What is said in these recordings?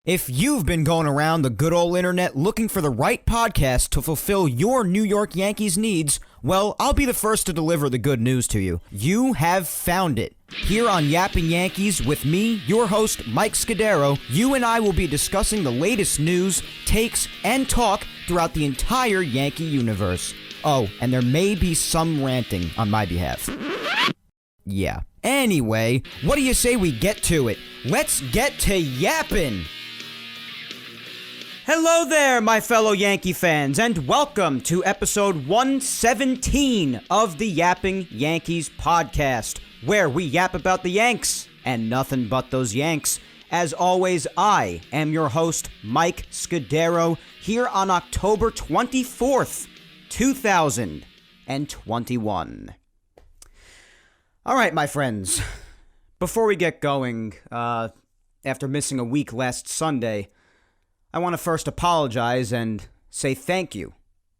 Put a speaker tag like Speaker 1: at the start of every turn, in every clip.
Speaker 1: If you've been going around the good old internet looking for the right podcast to fulfill your New York Yankees needs, well, I'll be the first to deliver the good news to you. You have found it. Here on Yapping Yankees with me, your host, Mike Scudiero, you and I will be discussing the latest news, takes, and talk throughout the entire Yankee universe. Oh, and there may be some ranting on my behalf. Yeah. Anyway, what do you say we get to it? Let's get to yapping! Hello there, my fellow Yankee fans, and welcome to episode 117 of the Yapping Yankees podcast, where we yap about the Yanks and nothing but those Yanks. As always, I am your host, Mike Scudiero, here on October 24th, 2021. All right, my friends, before we get going, after missing a week last Sunday, I want to first apologize and say thank you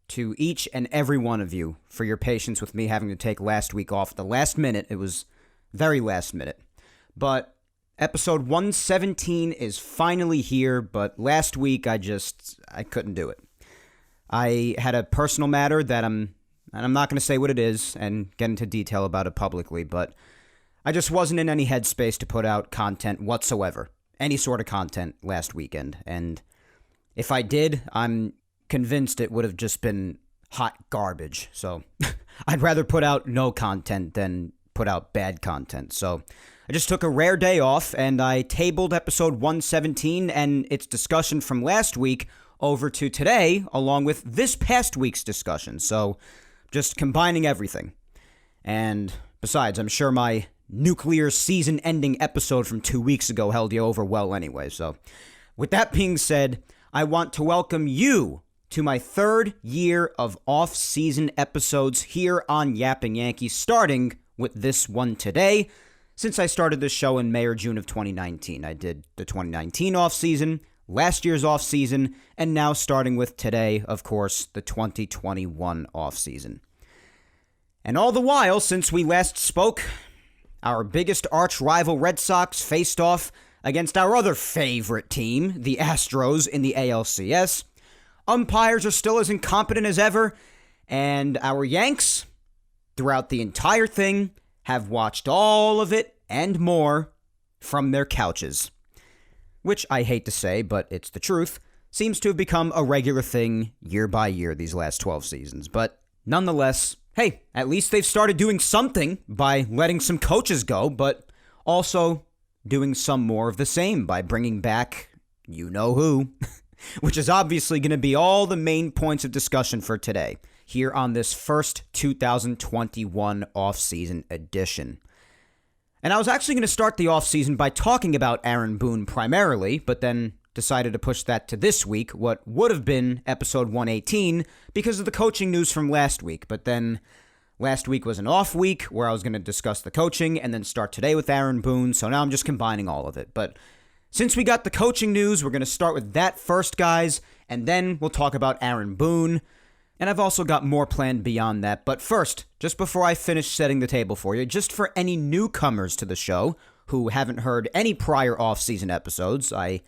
Speaker 1: to each and every one of you for your patience with me having to take last week off at the last minute. It was very last minute. But episode 117 is finally here, but last week I couldn't do it. I had a personal matter that I'm not going to say what it is and get into detail about it publicly, but I just wasn't in any headspace to put out content whatsoever, any sort of content last weekend, and if I did, I'm convinced it would have just been hot garbage. So I'd rather put out no content than put out bad content. So I just took a rare day off and I tabled episode 117 and its discussion from last week over to today, along with this past week's discussion. So just combining everything. And besides, I'm sure my nuclear season-ending episode from 2 weeks ago held you over well anyway. So with that being said, I want to welcome you to my third year of off-season episodes here on Yapping Yankees, starting with this one today. Since I started this show in May or June of 2019, I did the 2019 off-season, last year's off-season, and now starting with today, of course, the 2021 off-season. And all the while, since we last spoke, our biggest arch-rival Red Sox faced off against our other favorite team, the Astros, in the ALCS. Umpires are still as incompetent as ever, and our Yanks, throughout the entire thing, have watched all of it and more from their couches. Which I hate to say, but it's the truth, seems to have become a regular thing year by year these last 12 seasons. But nonetheless, hey, at least they've started doing something by letting some coaches go, but also doing some more of the same by bringing back you-know-who, which is obviously going to be all the main points of discussion for today, here on this first 2021 off-season edition. And I was actually going to start the off-season by talking about Aaron Boone primarily, but then decided to push that to this week, what would have been episode 118, because of the coaching news from last week, but then last week was an off week where I was going to discuss the coaching and then start today with Aaron Boone, so now I'm just combining all of it. But since we got the coaching news, we're going to start with that first, guys, and then we'll talk about Aaron Boone. And I've also got more planned beyond that. But first, just before I finish setting the table for you, just for any newcomers to the show who haven't heard any prior off-season episodes, I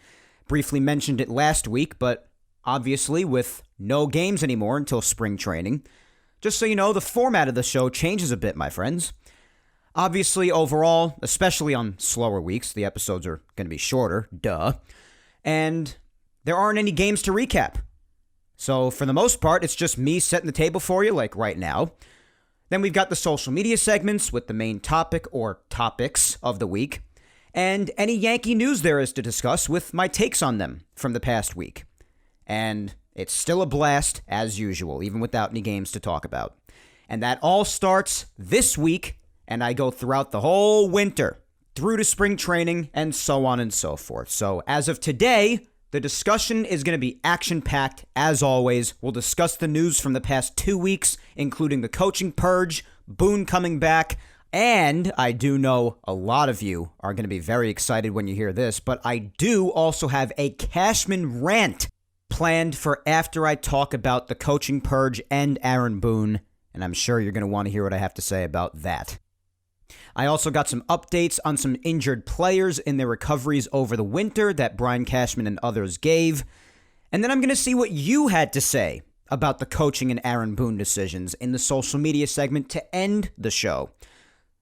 Speaker 1: briefly mentioned it last week, but obviously with no games anymore until spring training, just so you know, the format of the show changes a bit, my friends. Obviously, overall, especially on slower weeks, the episodes are going to be shorter, duh. And there aren't any games to recap. So, for the most part, it's just me setting the table for you, like right now. Then we've got the social media segments with the main topic or topics of the week. And any Yankee news there is to discuss with my takes on them from the past week. And it's still a blast, as usual, even without any games to talk about. And that all starts this week, and I go throughout the whole winter, through to spring training, and so on and so forth. So, as of today, the discussion is going to be action-packed, as always. We'll discuss the news from the past 2 weeks, including the coaching purge, Boone coming back, and I do know a lot of you are going to be very excited when you hear this, but I do also have a Cashman rant planned for after I talk about the coaching purge and Aaron Boone, and I'm sure you're going to want to hear what I have to say about that. I also got some updates on some injured players in their recoveries over the winter that Brian Cashman and others gave. And then I'm going to see what you had to say about the coaching and Aaron Boone decisions in the social media segment to end the show.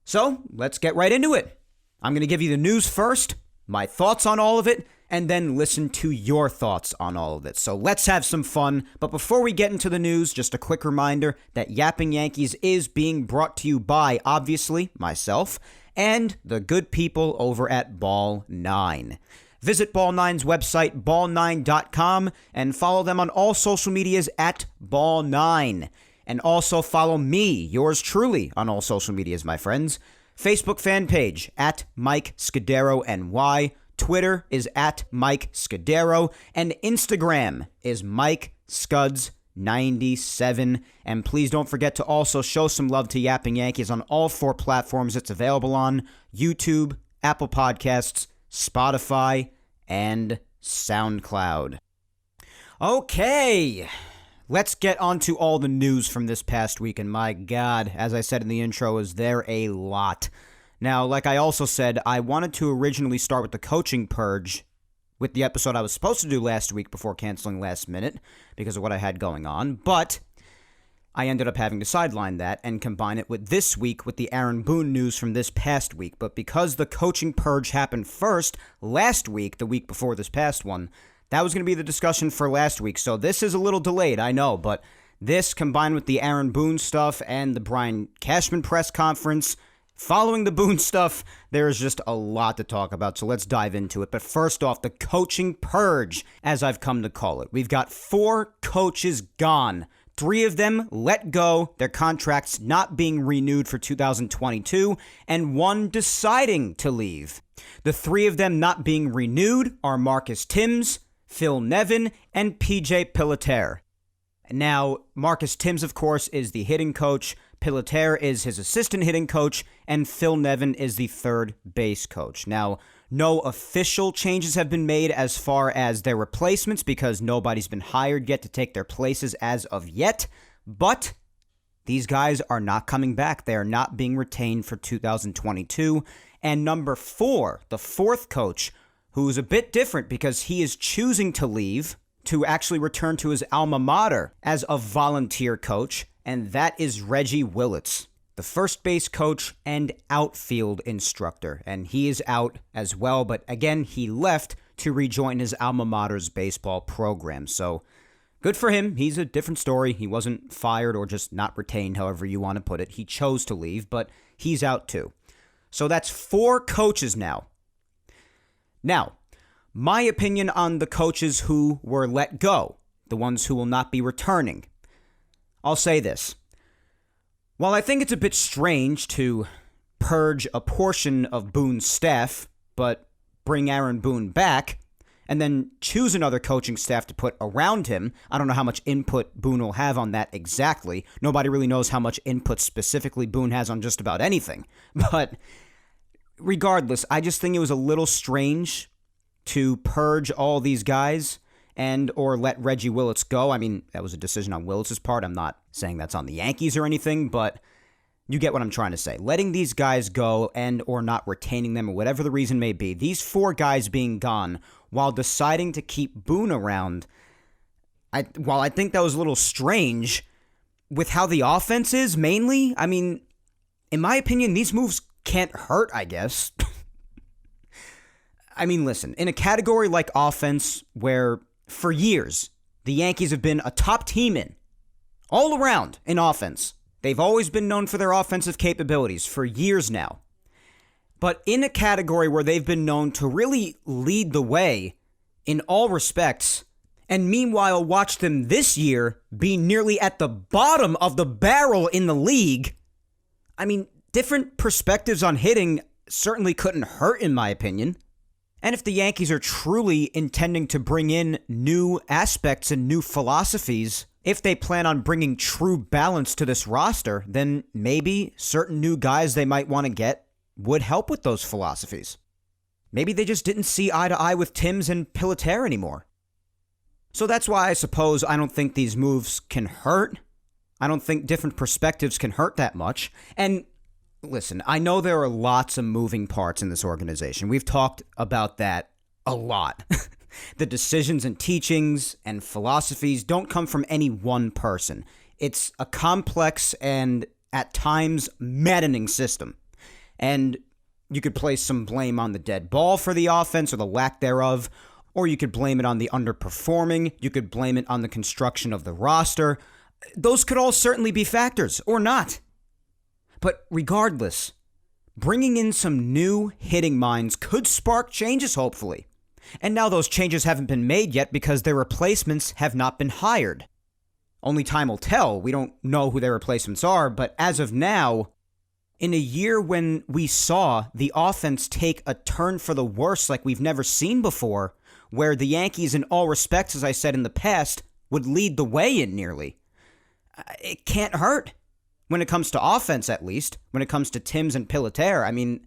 Speaker 1: So let's get right into it. I'm going to give you the news first, my thoughts on all of it, and then listen to your thoughts on all of it. So let's have some fun. But before we get into the news, just a quick reminder that Yapping Yankees is being brought to you by, obviously, myself and the good people over at Ball 9. Visit Ball 9's website, ball9.com, and follow them on all social medias at Ball 9. And also follow me, yours truly, on all social medias, my friends. Facebook fan page, at Mike Scudiero NY. Twitter is at Mike Scudiero, and Instagram is Mike Scuds97. And please don't forget to also show some love to Yapping Yankees on all 4 platforms it's available on: YouTube, Apple Podcasts, Spotify, and SoundCloud. Okay, let's get on to all the news from this past week. And my God, as I said in the intro, is there a lot. Now, like I also said, I wanted to originally start with the coaching purge with the episode I was supposed to do last week before canceling last minute because of what I had going on, but I ended up having to sideline that and combine it with this week with the Aaron Boone news from this past week. But because the coaching purge happened first last week, the week before this past one, that was going to be the discussion for last week. So this is a little delayed, I know, but this combined with the Aaron Boone stuff and the Brian Cashman press conference, following the Boone stuff, there's just a lot to talk about, so let's dive into it. But first off, the coaching purge, as I've come to call it. We've got 4 coaches gone. 3 of them let go, their contracts not being renewed for 2022, and 1 deciding to leave. The 3 of them not being renewed are Marcus Timms, Phil Nevin, and PJ Pelletier. Now, Marcus Timms, of course, is the hitting coach. Pelletier is his assistant hitting coach, and Phil Nevin is the third base coach. Now, no official changes have been made as far as their replacements because nobody's been hired yet to take their places as of yet, but these guys are not coming back. They are not being retained for 2022. And number 4, the 4th coach, who's a bit different because he is choosing to leave to actually return to his alma mater as a volunteer coach, and that is Reggie Willits, the first base coach and outfield instructor. And he is out as well, but again, he left to rejoin his alma mater's baseball program. So good for him. He's a different story. He wasn't fired or just not retained, however you want to put it. He chose to leave, but he's out too. So that's 4 coaches now. Now, my opinion on the coaches who were let go, the ones who will not be returning. I'll say this. While I think it's a bit strange to purge a portion of Boone's staff, but bring Aaron Boone back, and then choose another coaching staff to put around him, I don't know how much input Boone will have on that exactly. Nobody really knows how much input specifically Boone has on just about anything. But regardless, I just think it was a little strange to purge all these guys and or let Reggie Willits go. I mean, that was a decision on Willits' part. I'm not saying that's on the Yankees or anything, but you get what I'm trying to say. Letting these guys go and or not retaining them or whatever the reason may be, these 4 guys being gone while deciding to keep Boone around, while I think that was a little strange with how the offense is mainly, I mean, in my opinion, these moves can't hurt, I guess. I mean, listen, in a category like offense where for years the Yankees have been a top team in, all around in offense, they've always been known for their offensive capabilities for years now. But in a category where they've been known to really lead the way in all respects, and meanwhile watch them this year be nearly at the bottom of the barrel in the league, I mean, different perspectives on hitting certainly couldn't hurt in my opinion. And if the Yankees are truly intending to bring in new aspects and new philosophies, if they plan on bringing true balance to this roster, then maybe certain new guys they might want to get would help with those philosophies. Maybe they just didn't see eye to eye with Timms and Pelletier anymore. So that's why I suppose I don't think these moves can hurt. I don't think different perspectives can hurt that much. And listen, I know there are lots of moving parts in this organization. We've talked about that a lot. The decisions and teachings and philosophies don't come from any one person. It's a complex and, at times, maddening system. And you could place some blame on the dead ball for the offense or the lack thereof, or you could blame it on the underperforming. You could blame it on the construction of the roster. Those could all certainly be factors, or not. But regardless, bringing in some new hitting minds could spark changes, hopefully. And now those changes haven't been made yet because their replacements have not been hired. Only time will tell. We don't know who their replacements are, but as of now, in a year when we saw the offense take a turn for the worse like we've never seen before, where the Yankees, in all respects, as I said in the past, would lead the way in nearly, it can't hurt. When it comes to offense, at least, when it comes to Timms and Pelletier, I mean,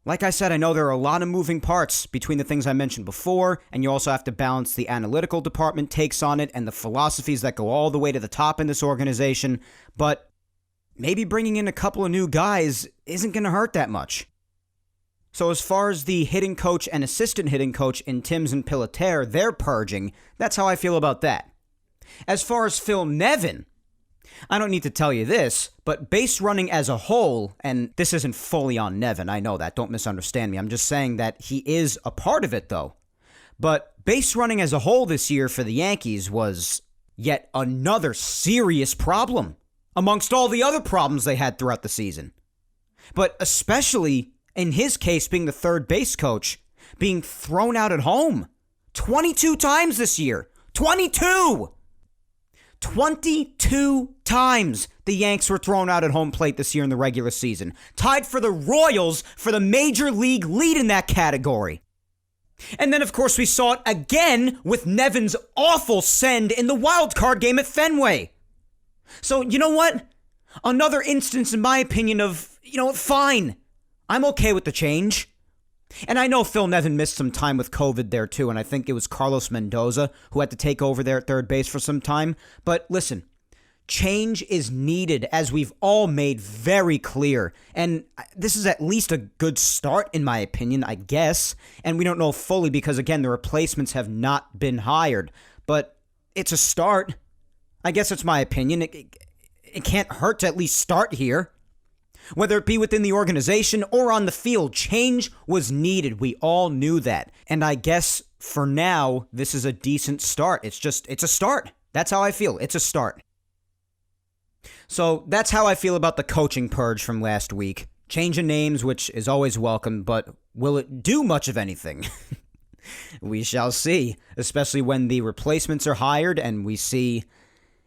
Speaker 1: like I said, I know there are a lot of moving parts between the things I mentioned before, and you also have to balance the analytical department takes on it and the philosophies that go all the way to the top in this organization, but maybe bringing in a couple of new guys isn't going to hurt that much. So as far as the hitting coach and assistant hitting coach in Timms and Pelletier, they're purging, that's how I feel about that. As far as Phil Nevin, I don't need to tell you this, but base running as a whole, and this isn't fully on Nevin, I know that, don't misunderstand me. I'm just saying that he is a part of it, though. But base running as a whole this year for the Yankees was yet another serious problem amongst all the other problems they had throughout the season. But especially, in his case, being the third base coach, being thrown out at home 22 times this year. 22 times the Yanks were thrown out at home plate this year in the regular season. Tied for the Royals for the major league lead in that category. And then, of course, we saw it again with Nevin's awful send in the wild card game at Fenway. So, you know what? Another instance, in my opinion, of, fine. I'm okay with the change. And I know Phil Nevin missed some time with COVID there too, and I think it was Carlos Mendoza who had to take over there at third base for some time. But listen, change is needed, as we've all made very clear. And this is at least a good start, in my opinion, I guess. And we don't know fully because, again, the replacements have not been hired. But it's a start. I guess it's my opinion. It can't hurt to at least start here. Whether it be within the organization or on the field, change was needed. We all knew that. And I guess for now, this is a decent start. It's a start. That's how I feel. It's a start. So that's how I feel about the coaching purge from last week. Change of names, which is always welcome, but will it do much of anything? We shall see, especially when the replacements are hired and we see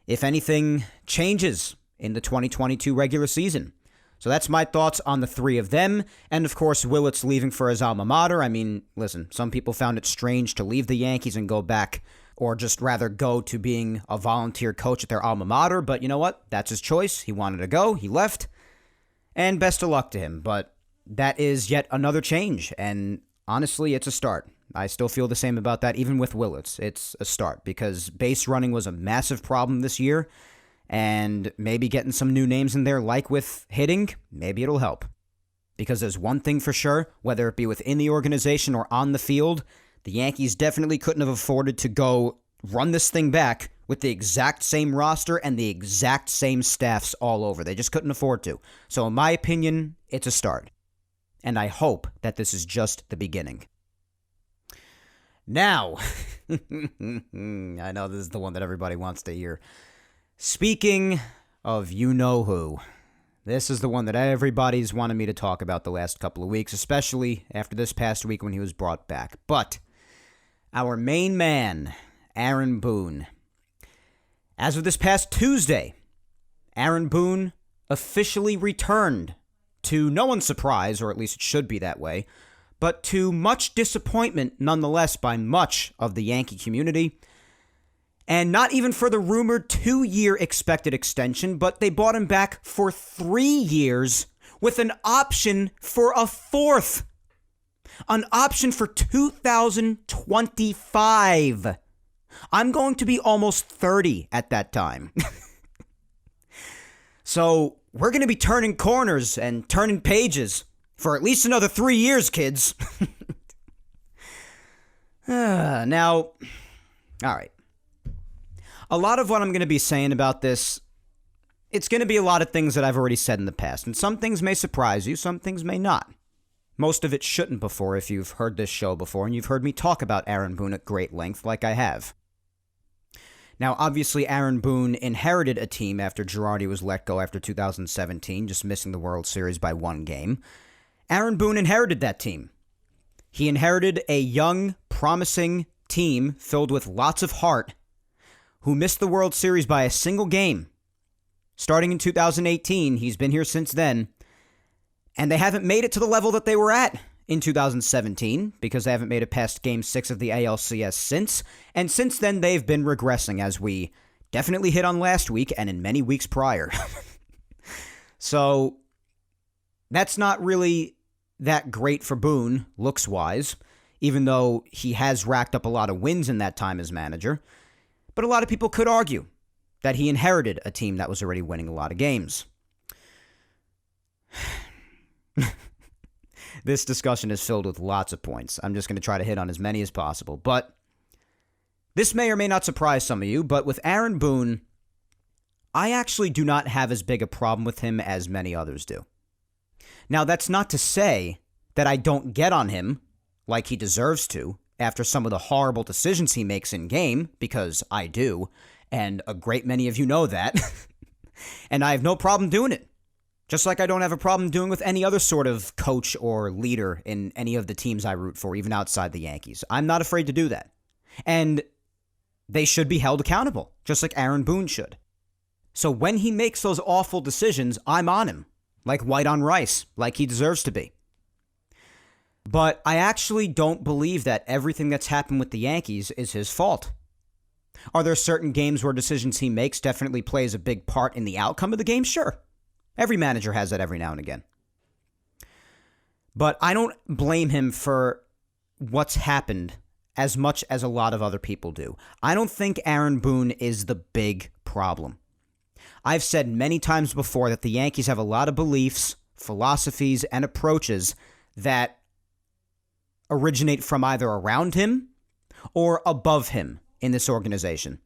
Speaker 1: if anything changes in the 2022 regular season. So that's my thoughts on the three of them. And of course, Willett's leaving for his alma mater. I mean, listen, some people found it strange to leave the Yankees and go back, or just rather go to being a volunteer coach at their alma mater. But you know what? That's his choice. He wanted to go. He left. And best of luck to him. But that is yet another change. And honestly, it's a start. I still feel the same about that, even with Willett's. It's a start because base running was a massive problem this year. And maybe getting some new names in there, like with hitting, maybe it'll help. Because there's one thing for sure, whether it be within the organization or on the field, the Yankees definitely couldn't have afforded to go run this thing back with the exact same roster and the exact same staffs all over. They just couldn't afford to. So in my opinion, it's a start. And I hope that this is just the beginning. Now, I know this is the one that everybody wants to hear. Speaking of you-know-who, this is the one that everybody's wanted me to talk about the last couple of weeks, especially after this past week when he was brought back. But our main man, Aaron Boone. As of this past Tuesday, Aaron Boone officially returned, to no one's surprise, or at least it should be that way, but to much disappointment nonetheless by much of the Yankee community. And not even for the rumored 2-year expected extension, but they bought him back for 3 years with an option for a 4th. An option for 2025. I'm going to be almost 30 at that time. So we're going to be turning corners and turning pages for at least another 3 years, kids. Now, all right. A lot of what I'm going to be saying about this, it's going to be a lot of things that I've already said in the past. And some things may surprise you, some things may not. Most of it shouldn't before if you've heard this show before and you've heard me talk about Aaron Boone at great length like I have. Now, obviously, Aaron Boone inherited a team after Girardi was let go after 2017, just missing the World Series by 1 game. Aaron Boone inherited that team. He inherited a young, promising team filled with lots of heart who missed the World Series by a single game. Starting in 2018, he's been here since then, and they haven't made it to the level that they were at in 2017 because they haven't made it past Game 6 of the ALCS since, and since then they've been regressing, as we definitely hit on last week and in many weeks prior. So that's not really that great for Boone, looks-wise, even though he has racked up a lot of wins in that time as manager. But a lot of people could argue that he inherited a team that was already winning a lot of games. This discussion is filled with lots of points. I'm just going to try to hit on as many as possible. But this may or may not surprise some of you, but with Aaron Boone, I actually do not have as big a problem with him as many others do. Now, that's not to say that I don't get on him like he deserves to after some of the horrible decisions he makes in game, because I do, and a great many of you know that, and I have no problem doing it. Just like I don't have a problem doing with any other sort of coach or leader in any of the teams I root for, even outside the Yankees. I'm not afraid to do that. And they should be held accountable, just like Aaron Boone should. So when he makes those awful decisions, I'm on him, like white on rice, like he deserves to be. But I actually don't believe that everything that's happened with the Yankees is his fault. Are there certain games where decisions he makes definitely plays a big part in the outcome of the game? Sure. Every manager has that every now and again. But I don't blame him for what's happened as much as a lot of other people do. I don't think Aaron Boone is the big problem. I've said many times before that the Yankees have a lot of beliefs, philosophies, and approaches that originate from either around him or above him in this organization.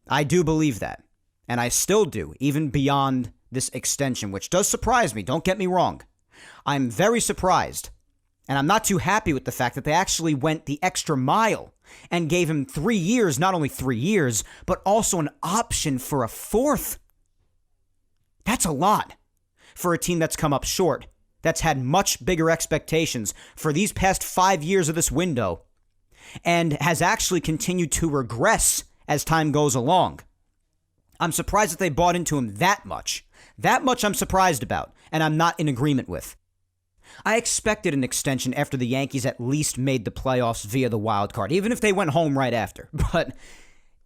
Speaker 1: I do believe that, and I still do, even beyond this extension, which does surprise me, don't get me wrong. I'm very surprised, and I'm not too happy with the fact that they actually went the extra mile and gave him 3 years, not only 3 years, but also an option for a 4th. That's a lot for a team that's come up short, that's had much bigger expectations for these past 5 years of this window, and has actually continued to regress as time goes along. I'm surprised that they bought into him that much. That much I'm surprised about, and I'm not in agreement with. I expected an extension after the Yankees at least made the playoffs via the wild card, even if they went home right after. But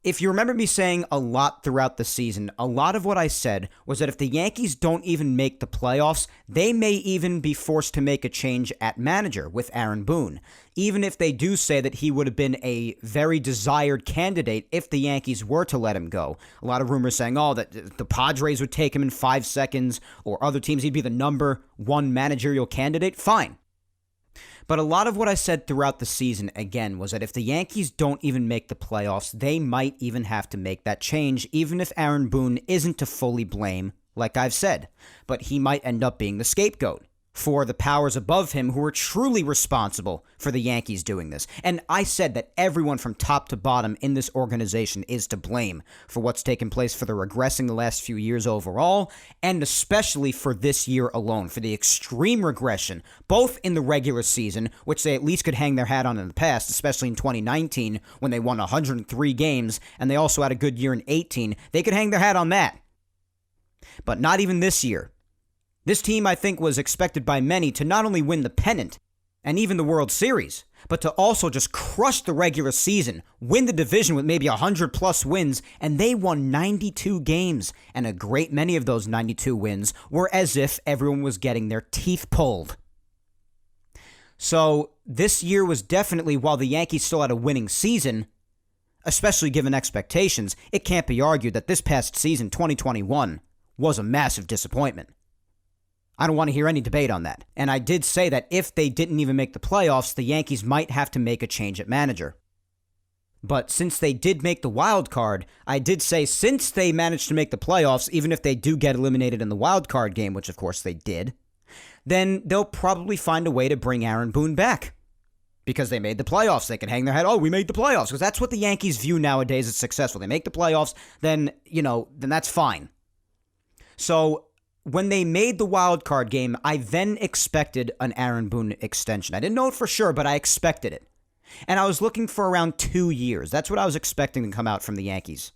Speaker 1: if you remember me saying a lot throughout the season, a lot of what I said was that if the Yankees don't even make the playoffs, they may even be forced to make a change at manager with Aaron Boone, even if they do say that he would have been a very desired candidate if the Yankees were to let him go. A lot of rumors saying, that the Padres would take him in 5 seconds, or other teams, he'd be the number 1 managerial candidate. Fine. But a lot of what I said throughout the season, again, was that if the Yankees don't even make the playoffs, they might even have to make that change, even if Aaron Boone isn't to fully blame, like I've said. But he might end up being the scapegoat for the powers above him who are truly responsible for the Yankees doing this. And I said that everyone from top to bottom in this organization is to blame for what's taken place for the regressing the last few years overall, and especially for this year alone, for the extreme regression, both in the regular season, which they at least could hang their hat on in the past, especially in 2019 when they won 103 games, and they also had a good year in 18. They could hang their hat on that. But not even this year. This team, I think, was expected by many to not only win the pennant and even the World Series, but to also just crush the regular season, win the division with maybe 100-plus wins, and they won 92 games, and a great many of those 92 wins were as if everyone was getting their teeth pulled. So this year was definitely, while the Yankees still had a winning season, especially given expectations, it can't be argued that this past season, 2021, was a massive disappointment. I don't want to hear any debate on that. And I did say that if they didn't even make the playoffs, the Yankees might have to make a change at manager. But since they did make the wild card, I did say since they managed to make the playoffs, even if they do get eliminated in the wild card game, which of course they did, then they'll probably find a way to bring Aaron Boone back. Because they made the playoffs. They can hang their head, oh, we made the playoffs. Because that's what the Yankees view nowadays as successful. They make the playoffs, then that's fine. So when they made the wild card game, I then expected an Aaron Boone extension. I didn't know it for sure, but I expected it. And I was looking for around 2 years. That's what I was expecting to come out from the Yankees.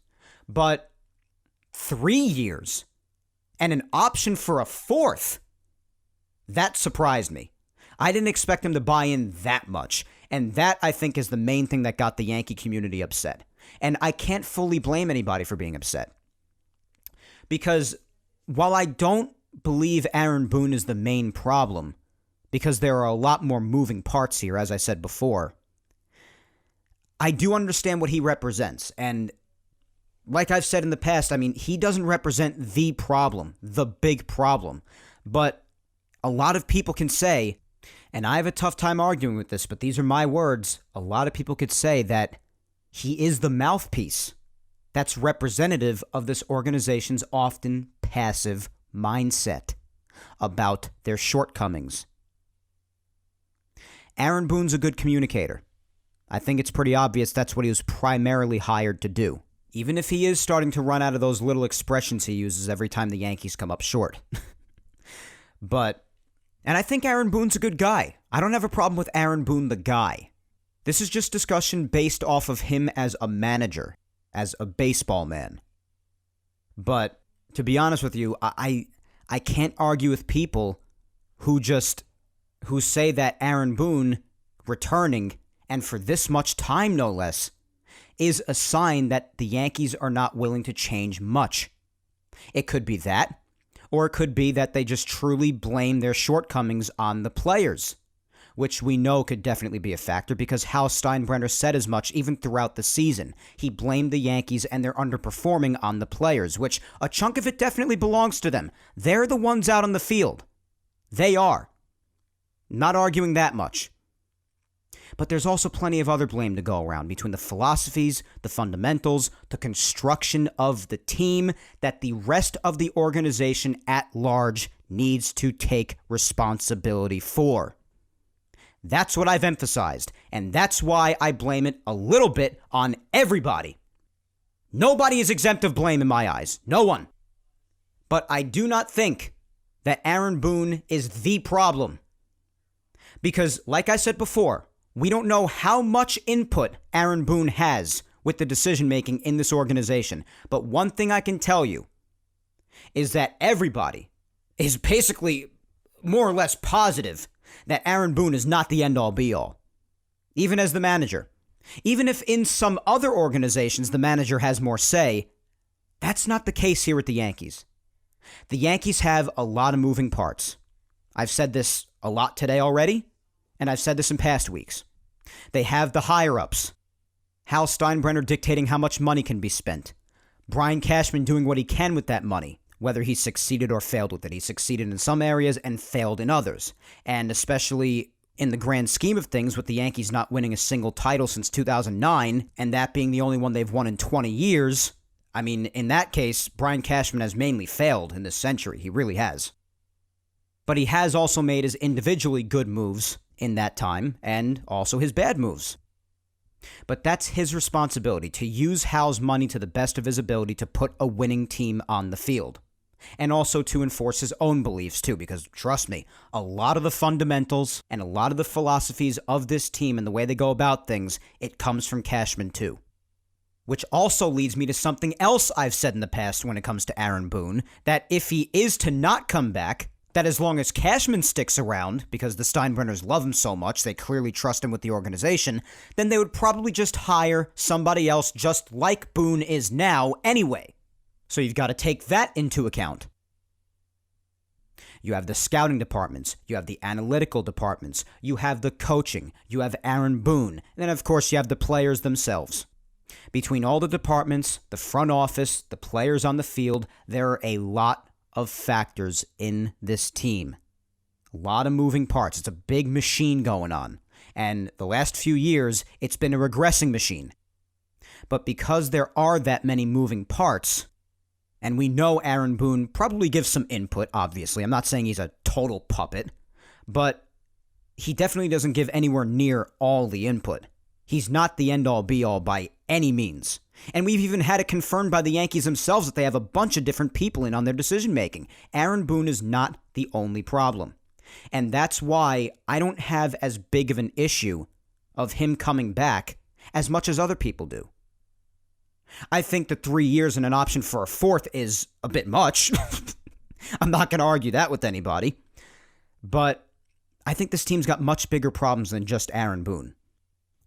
Speaker 1: But 3 years and an option for a fourth, that surprised me. I didn't expect him to buy in that much. And that, I think, is the main thing that got the Yankee community upset. And I can't fully blame anybody for being upset. Because while I don't believe Aaron Boone is the main problem, because there are a lot more moving parts here, as I said before, I do understand what he represents. And like I've said in the past, I mean, he doesn't represent the problem, the big problem. But a lot of people can say, and I have a tough time arguing with this, but these are my words. A lot of people could say that he is the mouthpiece that's representative of this organization's often passive mindset about their shortcomings. Aaron Boone's a good communicator. I think it's pretty obvious that's what he was primarily hired to do, even if he is starting to run out of those little expressions he uses every time the Yankees come up short. And I think Aaron Boone's a good guy. I don't have a problem with Aaron Boone, the guy. This is just discussion based off of him as a manager, as a baseball man. But to be honest with you, I can't argue with people who say that Aaron Boone returning, and for this much time no less, is a sign that the Yankees are not willing to change much. It could be that. Or it could be that they just truly blame their shortcomings on the players, which we know could definitely be a factor because Hal Steinbrenner said as much even throughout the season. He blamed the Yankees and their underperforming on the players, which a chunk of it definitely belongs to them. They're the ones out on the field. They are. Not arguing that much. But there's also plenty of other blame to go around between the philosophies, the fundamentals, the construction of the team that the rest of the organization at large needs to take responsibility for. That's what I've emphasized, and that's why I blame it a little bit on everybody. Nobody is exempt of blame in my eyes. No one. But I do not think that Aaron Boone is the problem. Because, like I said before, we don't know how much input Aaron Boone has with the decision-making in this organization. But one thing I can tell you is that everybody is basically more or less positive that Aaron Boone is not the end-all, be-all. Even as the manager. Even if in some other organizations the manager has more say, that's not the case here at the Yankees. The Yankees have a lot of moving parts. I've said this a lot today already. And I've said this in past weeks. They have the higher-ups. Hal Steinbrenner dictating how much money can be spent. Brian Cashman doing what he can with that money, whether he succeeded or failed with it. He succeeded in some areas and failed in others. And especially in the grand scheme of things, with the Yankees not winning a single title since 2009, and that being the only one they've won in 20 years, I mean, in that case, Brian Cashman has mainly failed in this century. He really has. But he has also made his individually good moves in that time, and also his bad moves. But that's his responsibility, to use Hal's money to the best of his ability to put a winning team on the field. And also to enforce his own beliefs, too, because, trust me, a lot of the fundamentals and a lot of the philosophies of this team and the way they go about things, it comes from Cashman, too. Which also leads me to something else I've said in the past when it comes to Aaron Boone, that if he is to not come back, that as long as Cashman sticks around, because the Steinbrenners love him so much, they clearly trust him with the organization, then they would probably just hire somebody else just like Boone is now anyway. So you've got to take that into account. You have the scouting departments, you have the analytical departments, you have the coaching, you have Aaron Boone, and then of course you have the players themselves. Between all the departments, the front office, the players on the field, there are a lot of factors in this team. A lot of moving parts. It's a big machine going on. And the last few years, it's been a regressing machine. But because there are that many moving parts, and we know Aaron Boone probably gives some input, obviously. I'm not saying he's a total puppet, but he definitely doesn't give anywhere near all the input. He's not the end-all be-all by any means. And we've even had it confirmed by the Yankees themselves that they have a bunch of different people in on their decision-making. Aaron Boone is not the only problem. And that's why I don't have as big of an issue of him coming back as much as other people do. I think the 3 years and an option for a fourth is a bit much. I'm not going to argue that with anybody. But I think this team's got much bigger problems than just Aaron Boone.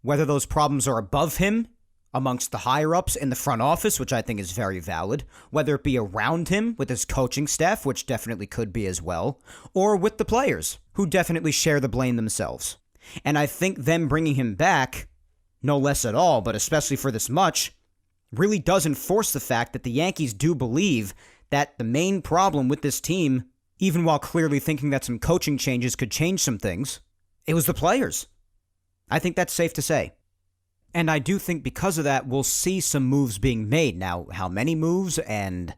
Speaker 1: Whether those problems are above him, amongst the higher-ups in the front office, which I think is very valid, whether it be around him with his coaching staff, which definitely could be as well, or with the players, who definitely share the blame themselves. And I think them bringing him back, no less at all, but especially for this much, really does enforce the fact that the Yankees do believe that the main problem with this team, even while clearly thinking that some coaching changes could change some things, it was the players. I think that's safe to say. And I do think because of that, we'll see some moves being made. Now, how many moves and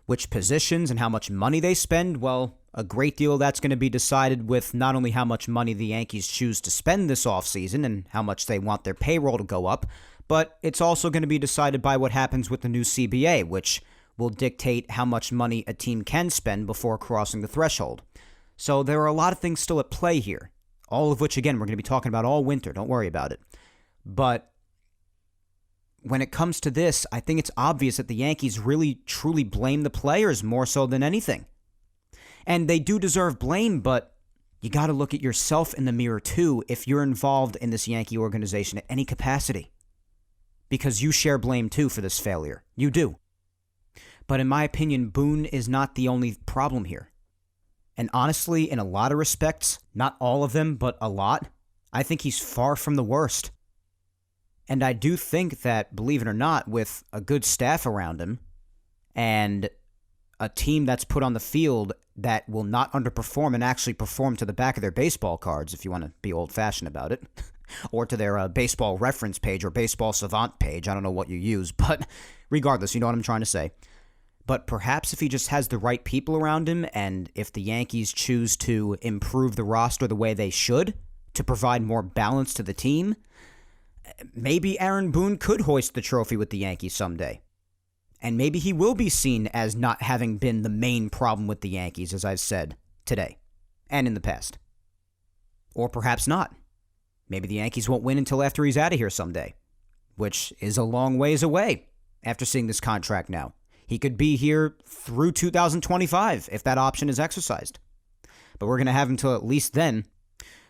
Speaker 1: which positions and how much money they spend, well, a great deal of that's going to be decided with not only how much money the Yankees choose to spend this offseason and how much they want their payroll to go up, but it's also going to be decided by what happens with the new CBA, which will dictate how much money a team can spend before crossing the threshold. So there are a lot of things still at play here, all of which, again, we're going to be talking about all winter. Don't worry about it. But when it comes to this, I think it's obvious that the Yankees really, truly blame the players more so than anything. And they do deserve blame, but you got to look at yourself in the mirror too if you're involved in this Yankee organization at any capacity. Because you share blame too for this failure. You do. But in my opinion, Boone is not the only problem here. And honestly, in a lot of respects, not all of them, but a lot, I think he's far from the worst. And I do think that, believe it or not, with a good staff around him and a team that's put on the field that will not underperform and actually perform to the back of their baseball cards, if you want to be old-fashioned about it, or to their baseball reference page or baseball savant page, I don't know what you use, but regardless, you know what I'm trying to say. But perhaps if he just has the right people around him, and if the Yankees choose to improve the roster the way they should, to provide more balance to the team, maybe Aaron Boone could hoist the trophy with the Yankees someday. And maybe he will be seen as not having been the main problem with the Yankees, as I've said today, and in the past. Or perhaps not. Maybe the Yankees won't win until after he's out of here someday, which is a long ways away after seeing this contract now. He could be here through 2025 if that option is exercised. But we're going to have him until at least then.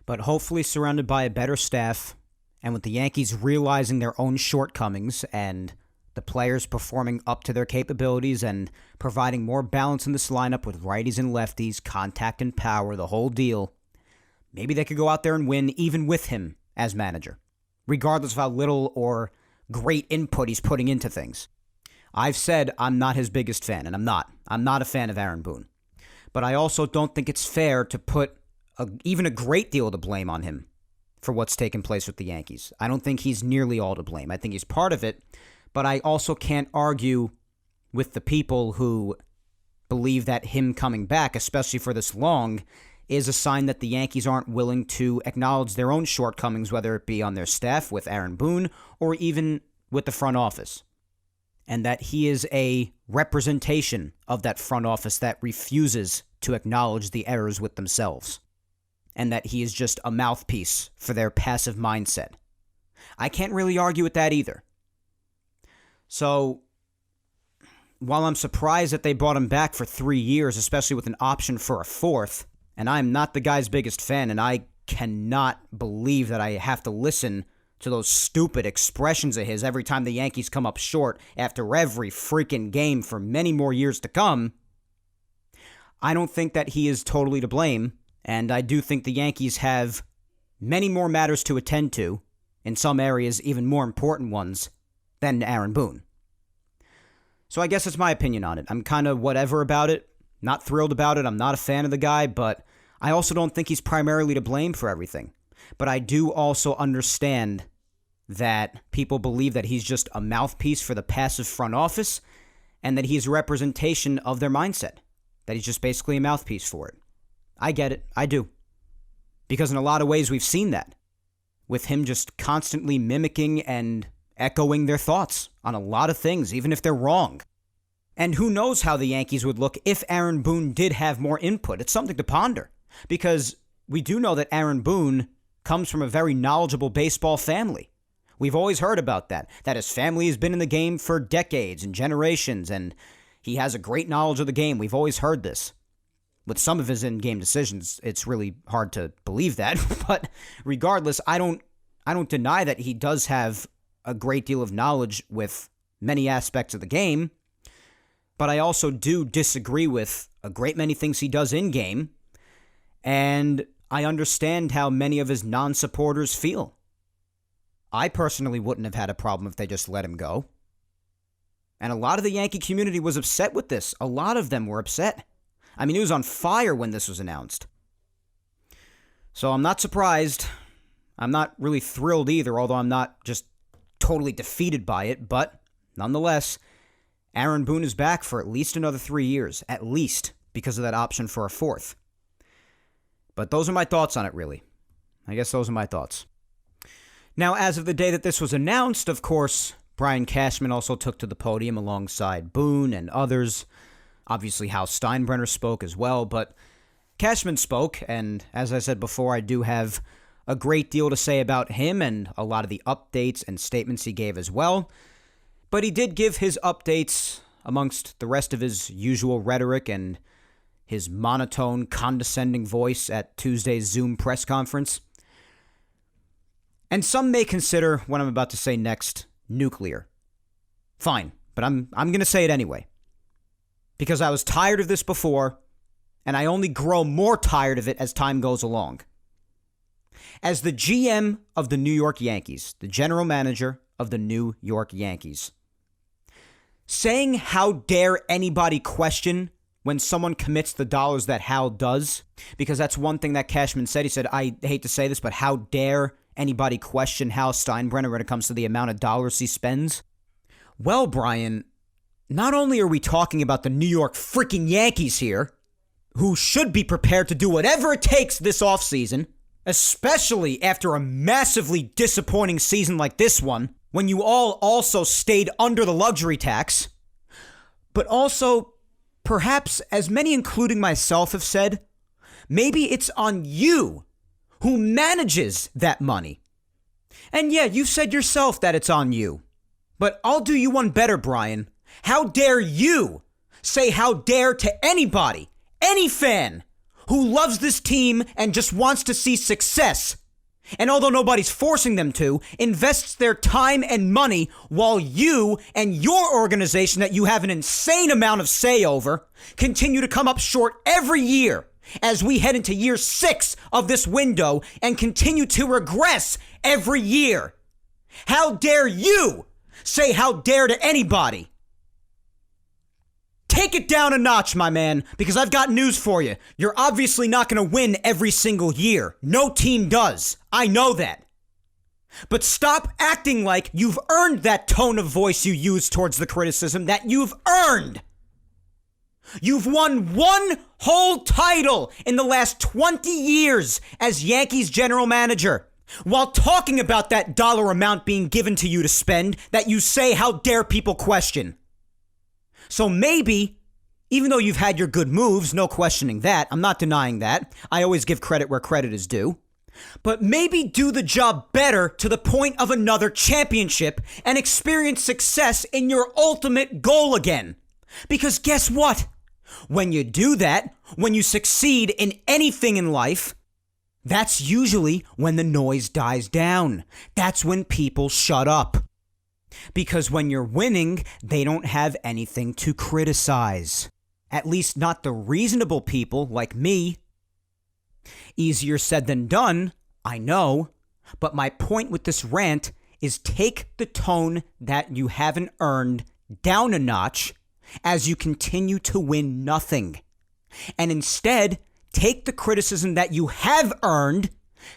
Speaker 1: But hopefully surrounded by a better staff, and with the Yankees realizing their own shortcomings and the players performing up to their capabilities and providing more balance in this lineup with righties and lefties, contact and power, the whole deal, maybe they could go out there and win even with him as manager, regardless of how little or great input he's putting into things. I've said I'm not his biggest fan, and I'm not. I'm not a fan of Aaron Boone. But I also don't think it's fair to put even a great deal of the blame on him for what's taken place with the Yankees. I don't think he's nearly all to blame. I think he's part of it, but I also can't argue with the people who believe that him coming back, especially for this long, is a sign that the Yankees aren't willing to acknowledge their own shortcomings, whether it be on their staff with Aaron Boone or even with the front office. And that he is a representation of that front office that refuses to acknowledge the errors with themselves. And that he is just a mouthpiece for their passive mindset. I can't really argue with that either. So, while I'm surprised that they brought him back for 3 years, especially with an option for a fourth, and I'm not the guy's biggest fan, and I cannot believe that I have to listen to those stupid expressions of his every time the Yankees come up short after every freaking game for many more years to come, I don't think that he is totally to blame, and I do think the Yankees have many more matters to attend to, in some areas even more important ones, than Aaron Boone. So I guess it's my opinion on it. I'm kind of whatever about it, Not thrilled about it. I'm not a fan of the guy, but I also don't think he's primarily to blame for everything. But I do also understand that people believe that he's just a mouthpiece for the passive front office and that he's a representation of their mindset, that he's just basically a mouthpiece for it. I get it. I do. Because in a lot of ways we've seen that, with him just constantly mimicking and echoing their thoughts on a lot of things, even if they're wrong. And who knows how the Yankees would look if Aaron Boone did have more input. It's something to ponder, because we do know that Aaron Boone comes from a very knowledgeable baseball family. We've always heard about that his family has been in the game for decades and generations, and he has a great knowledge of the game. We've always heard this. With some of his in-game decisions, it's really hard to believe that. But regardless, I don't deny that he does have a great deal of knowledge with many aspects of the game. But I also do disagree with a great many things he does in-game. And I understand how many of his non-supporters feel. I personally wouldn't have had a problem if they just let him go. And a lot of the Yankee community was upset with this. A lot of them were upset. I mean, it was on fire when this was announced. So I'm not surprised. I'm not really thrilled either, although I'm not just totally defeated by it. But nonetheless, Aaron Boone is back for at least another 3 years, at least, because of that option for a fourth. But those are my thoughts on it, really. I guess those are my thoughts. Now, as of the day that this was announced, of course, Brian Cashman also took to the podium alongside Boone and others. Obviously, Hal Steinbrenner spoke as well, but Cashman spoke, and as I said before, I do have a great deal to say about him and a lot of the updates and statements he gave as well. But he did give his updates amongst the rest of his usual rhetoric and his monotone, condescending voice at Tuesday's Zoom press conference. And some may consider what I'm about to say next nuclear. Fine, but I'm going to say it anyway. Because I was tired of this before, and I only grow more tired of it as time goes along. As the GM of the New York Yankees, the general manager of the New York Yankees, saying how dare anybody question when someone commits the dollars that Hal does, because that's one thing that Cashman said. He said, I hate to say this, but how dare anybody question Hal Steinbrenner when it comes to the amount of dollars he spends? Well, Brian, not only are we talking about the New York freaking Yankees here, who should be prepared to do whatever it takes this offseason, especially after a massively disappointing season like this one, when you all also stayed under the luxury tax, but also, perhaps, as many including myself have said, maybe it's on you who manages that money. And yeah, you said yourself that it's on you. But I'll do you one better, Brian. How dare you say how dare to anybody, any fan who loves this team and just wants to see success, and although nobody's forcing them to, invests their time and money while you and your organization that you have an insane amount of say over continue to come up short every year as we head into year 6 of this window and continue to regress every year. How dare you say how dare to anybody? Take it down a notch, my man, because I've got news for you. You're obviously not going to win every single year. No team does. I know that. But stop acting like you've earned that tone of voice you use towards the criticism that you've earned. You've won one whole title in the last 20 years as Yankees general manager, while talking about that dollar amount being given to you to spend that you say how dare people question. So maybe, even though you've had your good moves, no questioning that, I'm not denying that. I always give credit where credit is due. But maybe do the job better to the point of another championship and experience success in your ultimate goal again. Because guess what? When you do that, when you succeed in anything in life, that's usually when the noise dies down. That's when people shut up. Because when you're winning, they don't have anything to criticize. At least not the reasonable people like me. Easier said than done, I know. But my point with this rant is take the tone that you haven't earned down a notch as you continue to win nothing. and instead take the criticism that you have earned,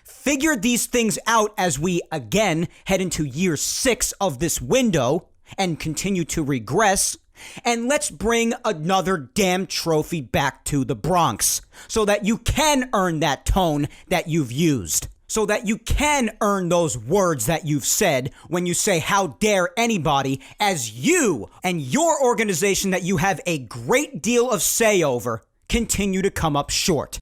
Speaker 1: figure these things out as we again head into year 6 of this window and continue to regress, and let's bring another damn trophy back to the Bronx so that you can earn that tone that you've used. So that you can earn those words that you've said when you say, how dare anybody, as you and your organization that you have a great deal of say over continue to come up short.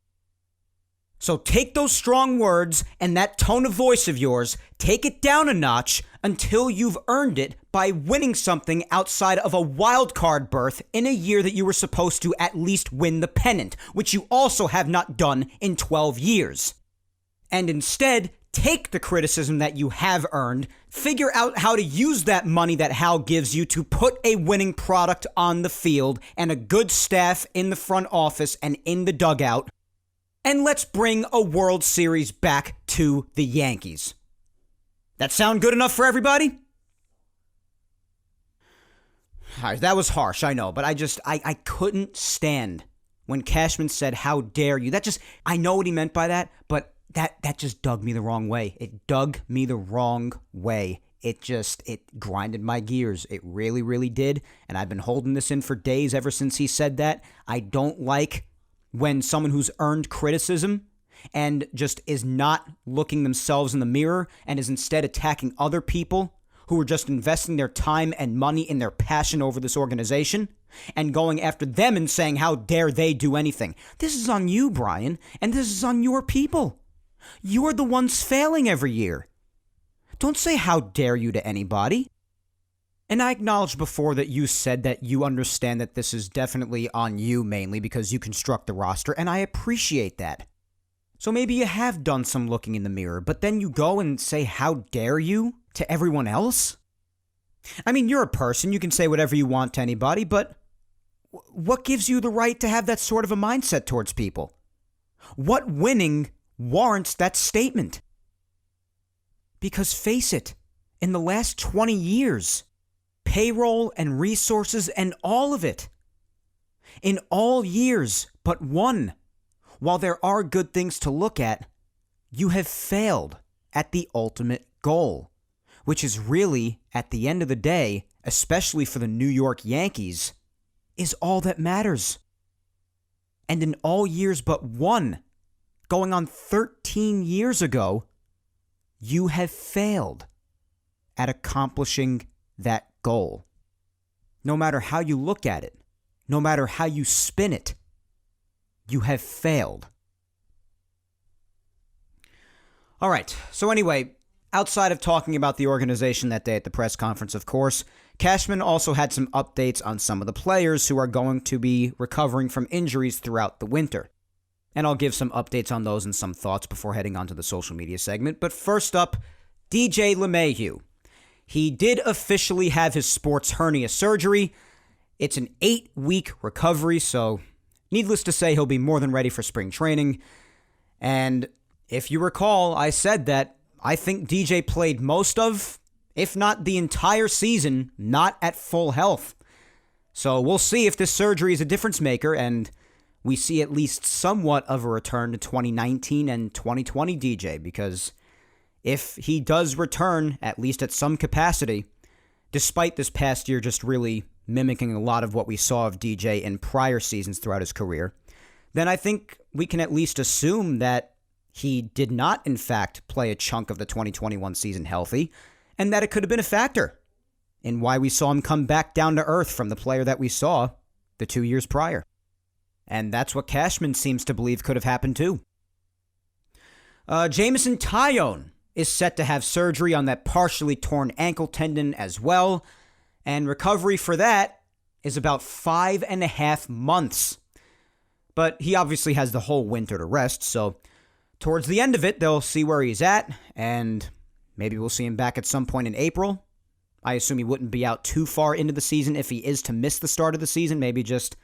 Speaker 1: So take those strong words and that tone of voice of yours, take it down a notch until you've earned it by winning something outside of a wild card berth in a year that you were supposed to at least win the pennant, which you also have not done in 12 years. And instead, take the criticism that you have earned, figure out how to use that money that Hal gives you to put a winning product on the field and a good staff in the front office and in the dugout, and let's bring a World Series back to the Yankees. That sound good enough for everybody? That was harsh, I know, but I couldn't stand when Cashman said, how dare you? I know what he meant by that, but that just dug me the wrong way. It dug me the wrong way. It grinded my gears. It really, really did. And I've been holding this in for days ever since he said that. I don't like when someone who's earned criticism and just is not looking themselves in the mirror and is instead attacking other people who are just investing their time and money in their passion over this organization and going after them and saying, how dare they do anything? This is on you, Brian, and this is on your people. You're the ones failing every year. Don't say how dare you to anybody. And I acknowledged before that you said that you understand that this is definitely on you mainly because you construct the roster, and I appreciate that. So maybe you have done some looking in the mirror, but then you go and say how dare you to everyone else? I mean, you're a person, you can say whatever you want to anybody, but what gives you the right to have that sort of a mindset towards people? What winning warrants that statement? Because face it, in the last 20 years, payroll and resources and all of it, in all years but one, while there are good things to look at, you have failed at the ultimate goal, which is really, at the end of the day, especially for the New York Yankees, is all that matters. And in all years but one, going on 13 years ago, you have failed at accomplishing that goal. No matter how you look at it, no matter how you spin it, you have failed. All right, so anyway, outside of talking about the organization that day at the press conference, of course, Cashman also had some updates on some of the players who are going to be recovering from injuries throughout the winter. And I'll give some updates on those and some thoughts before heading on to the social media segment. But first up, DJ LeMahieu. He did officially have his sports hernia surgery. It's an 8-week recovery, so needless to say, he'll be more than ready for spring training. And if you recall, I said that I think DJ played most of, if not the entire season, not at full health. So we'll see if this surgery is a difference maker and we see at least somewhat of a return to 2019 and 2020 DJ, because if he does return, at least at some capacity, despite this past year just really mimicking a lot of what we saw of DJ in prior seasons throughout his career, then I think we can at least assume that he did not, in fact, play a chunk of the 2021 season healthy, and that it could have been a factor in why we saw him come back down to earth from the player that we saw the 2 years prior. And that's what Cashman seems to believe could have happened too. Jameson Taillon is set to have surgery on that partially torn ankle tendon as well, and recovery for that is about 5.5 months. But he obviously has the whole winter to rest, so towards the end of it, they'll see where he's at, and maybe we'll see him back at some point in April. I assume he wouldn't be out too far into the season if he is to miss the start of the season, maybe just,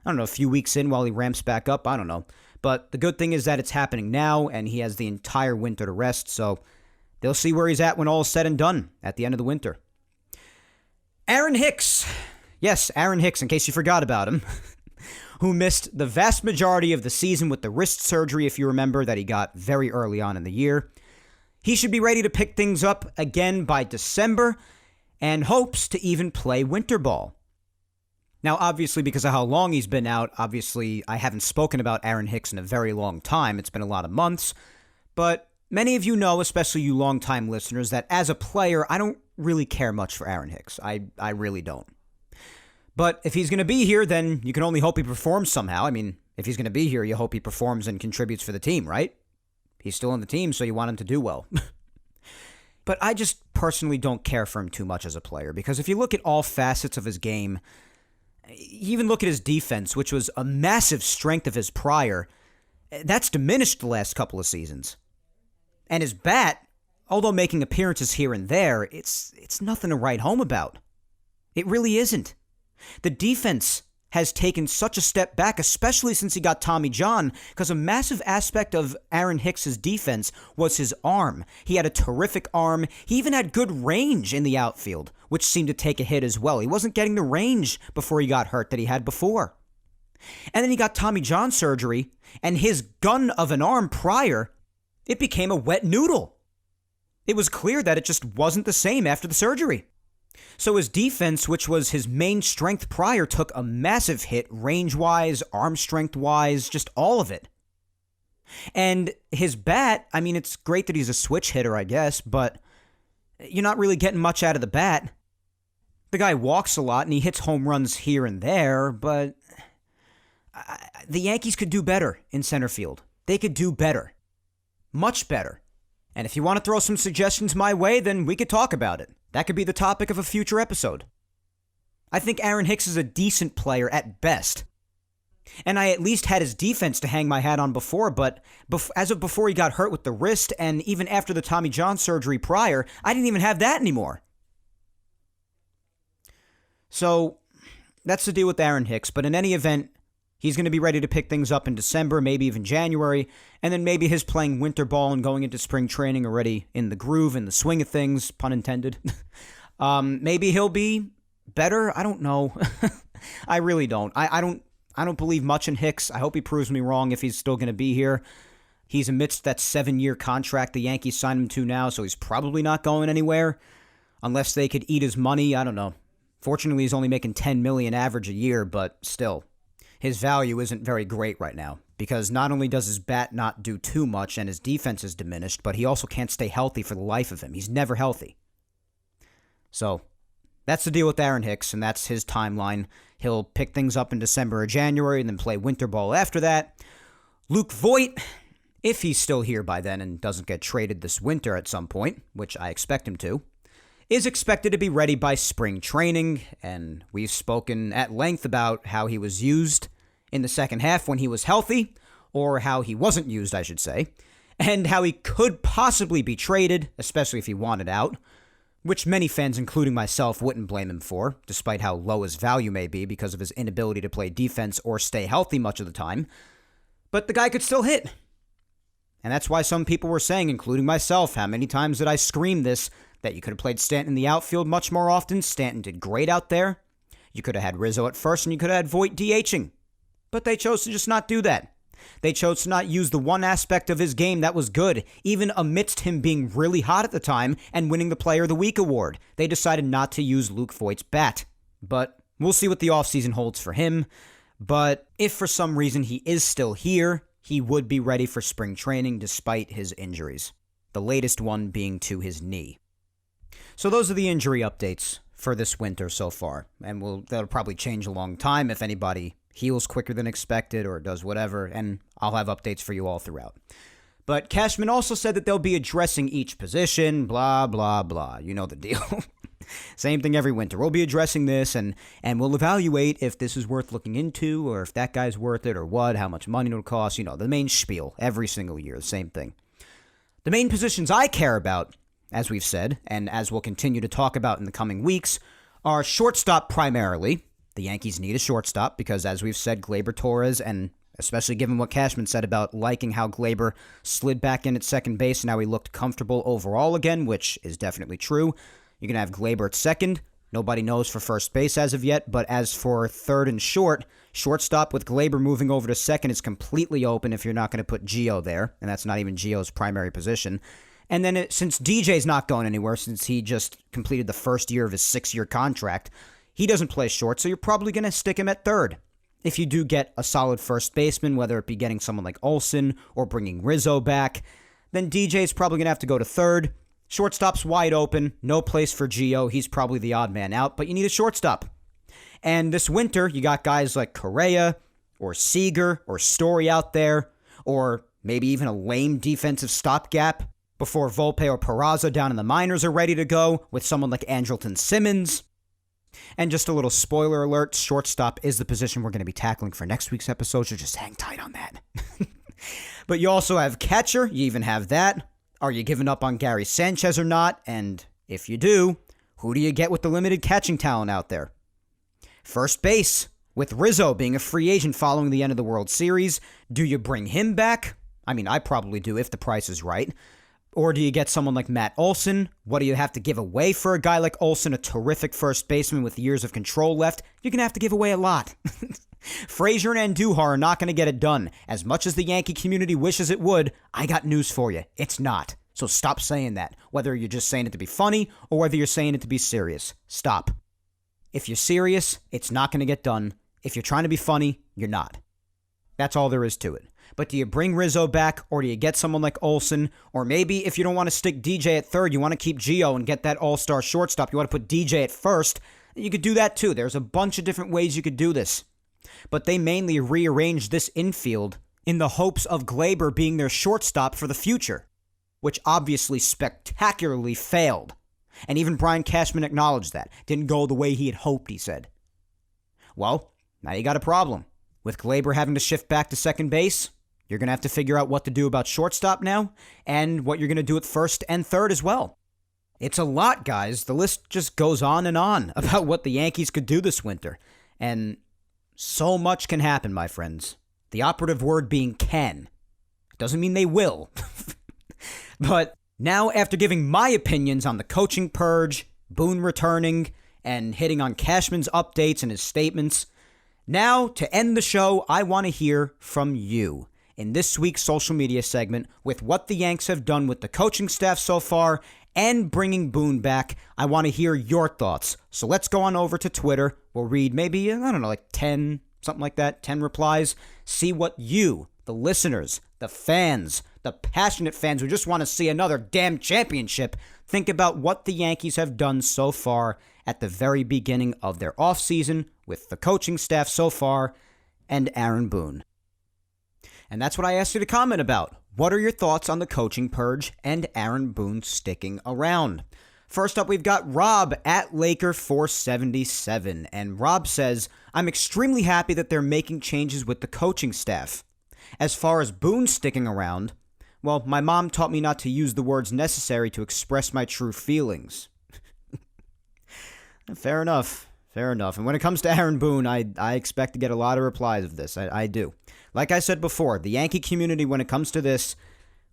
Speaker 1: I don't know, a few weeks in while he ramps back up, I don't know. But the good thing is that it's happening now, and he has the entire winter to rest, so they'll see where he's at when all is said and done at the end of the winter. Aaron Hicks. Yes, Aaron Hicks, in case you forgot about him. who missed the vast majority of the season with the wrist surgery, if you remember, that he got very early on in the year. He should be ready to pick things up again by December and hopes to even play winter ball. Now, obviously, because of how long he's been out, obviously, I haven't spoken about Aaron Hicks in a very long time. It's been a lot of months. But many of you know, especially you longtime listeners, that as a player, I don't really care much for Aaron Hicks. I really don't. But if he's going to be here, then you can only hope he performs somehow. I mean, if he's going to be here, you hope he performs and contributes for the team, right? He's still on the team, so you want him to do well. But I just personally don't care for him too much as a player, because if you look at all facets of his game, even look at his defense, which was a massive strength of his prior, that's diminished the last couple of seasons. And his bat, although making appearances here and there, it's nothing to write home about. It really isn't. The defense has taken such a step back, especially since he got Tommy John, because a massive aspect of Aaron Hicks' defense was his arm. He had a terrific arm. He even had good range in the outfield, which seemed to take a hit as well. He wasn't getting the range before he got hurt that he had before. And then he got Tommy John surgery, and his gun of an arm prior, it became a wet noodle. It was clear that it just wasn't the same after the surgery. So his defense, which was his main strength prior, took a massive hit range-wise, arm strength-wise, just all of it. And his bat, I mean, it's great that he's a switch hitter, I guess, but you're not really getting much out of the bat. The guy walks a lot and he hits home runs here and there, but the Yankees could do better in center field. They could do better. Much better. And if you want to throw some suggestions my way, then we could talk about it. That could be the topic of a future episode. I think Aaron Hicks is a decent player at best. And I at least had his defense to hang my hat on before, but as of before he got hurt with the wrist, and even after the Tommy John surgery prior, I didn't even have that anymore. So, that's the deal with Aaron Hicks, but in any event, he's going to be ready to pick things up in December, maybe even January, and then maybe his playing winter ball and going into spring training already in the groove, in the swing of things, pun intended. Maybe he'll be better. I don't know. I really don't. I don't believe much in Hicks. I hope he proves me wrong if he's still going to be here. He's amidst that 7-year contract the Yankees signed him to now, so he's probably not going anywhere unless they could eat his money. I don't know. Fortunately, he's only making $10 million average a year, but still. His value isn't very great right now, because not only does his bat not do too much and his defense is diminished, but he also can't stay healthy for the life of him. He's never healthy. So, that's the deal with Aaron Hicks, and that's his timeline. He'll pick things up in December or January and then play winter ball after that. Luke Voit, if he's still here by then and doesn't get traded this winter at some point, which I expect him to, is expected to be ready by spring training, and we've spoken at length about how he was used in the second half when he was healthy, or how he wasn't used, I should say, and how he could possibly be traded, especially if he wanted out, which many fans, including myself, wouldn't blame him for, despite how low his value may be because of his inability to play defense or stay healthy much of the time. But the guy could still hit. And that's why some people were saying, including myself, how many times did I scream this, that you could have played Stanton in the outfield much more often. Stanton did great out there. You could have had Rizzo at first, and you could have had Voit DHing. But they chose to just not do that. They chose to not use the one aspect of his game that was good, even amidst him being really hot at the time and winning the Player of the Week award. They decided not to use Luke Voit's bat. But we'll see what the offseason holds for him. But if for some reason he is still here, he would be ready for spring training despite his injuries. The latest one being to his knee. So those are the injury updates for this winter so far. And that'll probably change a long time if anybody heals quicker than expected or does whatever, and I'll have updates for you all throughout. But Cashman also said that they'll be addressing each position, blah, blah, blah. You know the deal. Same thing every winter. We'll be addressing this, and we'll evaluate if this is worth looking into, or if that guy's worth it, or what, how much money it'll cost. You know, the main spiel every single year, the same thing. The main positions I care about, as we've said, and as we'll continue to talk about in the coming weeks, are shortstop primarily. The Yankees need a shortstop because, as we've said, Gleyber Torres, and especially given what Cashman said about liking how Gleyber slid back in at second base and how he looked comfortable overall again, which is definitely true. You're going to have Gleyber at second, Nobody knows for first base as of yet, but as for third and shortstop with Gleyber moving over to second is completely open if you're not going to put Gio there, and that's not even Gio's primary position. And then since DJ's not going anywhere, since he just completed the first year of his 6-year contract, he doesn't play short, so you're probably going to stick him at third. If you do get a solid first baseman, whether it be getting someone like Olsen or bringing Rizzo back, then DJ's probably going to have to go to third. Shortstop's wide open, no place for Gio. He's probably the odd man out, but you need a shortstop. And this winter, you got guys like Correa or Seager or Story out there, or maybe even a lame defensive stopgap before Volpe or Peraza down in the minors are ready to go with someone like Andrelton Simmons. And just a little spoiler alert, shortstop is the position we're going to be tackling for next week's episode, so just hang tight on that. But you also have catcher, you even have that. Are you giving up on Gary Sanchez or not? And if you do, who do you get with the limited catching talent out there? First base, with Rizzo being a free agent following the end of the World Series, do you bring him back? I mean, I probably do if the price is right. Or do you get someone like Matt Olson? What do you have to give away for a guy like Olson, a terrific first baseman with years of control left? You're going to have to give away a lot. Frazier and Andujar are not going to get it done. As much as the Yankee community wishes it would, I got news for you. It's not. So stop saying that. Whether you're just saying it to be funny or whether you're saying it to be serious. Stop. If you're serious, it's not going to get done. If you're trying to be funny, you're not. That's all there is to it. But do you bring Rizzo back, or do you get someone like Olsen? Or maybe if you don't want to stick DJ at third, you want to keep Gio and get that all-star shortstop. You want to put DJ at first. You could do that too. There's a bunch of different ways you could do this. But they mainly rearranged this infield in the hopes of Gleyber being their shortstop for the future, which obviously spectacularly failed. And even Brian Cashman acknowledged that. Didn't go the way he had hoped, he said. Well, now you got a problem. With Gleyber having to shift back to second base, you're going to have to figure out what to do about shortstop now, and what you're going to do at first and third as well. It's a lot, guys. The list just goes on and on about what the Yankees could do this winter. And so much can happen, my friends. The operative word being can. Doesn't mean they will. But now, after giving my opinions on the coaching purge, Boone returning, and hitting on Cashman's updates and his statements, now, to end the show, I want to hear from you in this week's social media segment with what the Yanks have done with the coaching staff so far and bringing Boone back. I want to hear your thoughts. So let's go on over to Twitter. We'll read maybe, 10, something like that, 10 replies. See what you, the listeners, the fans, the passionate fans who just want to see another damn championship, think about what the Yankees have done so far at the very beginning of their offseason with the coaching staff so far and Aaron Boone. And that's what I asked you to comment about. What are your thoughts on the coaching purge and Aaron Boone sticking around? First up, we've got Rob at Laker477. And Rob says, I'm extremely happy that they're making changes with the coaching staff. As far as Boone sticking around, well, my mom taught me not to use the words necessary to express my true feelings. Fair enough. And when it comes to Aaron Boone, I expect to get a lot of replies of this. I do. Like I said before, the Yankee community, when it comes to this,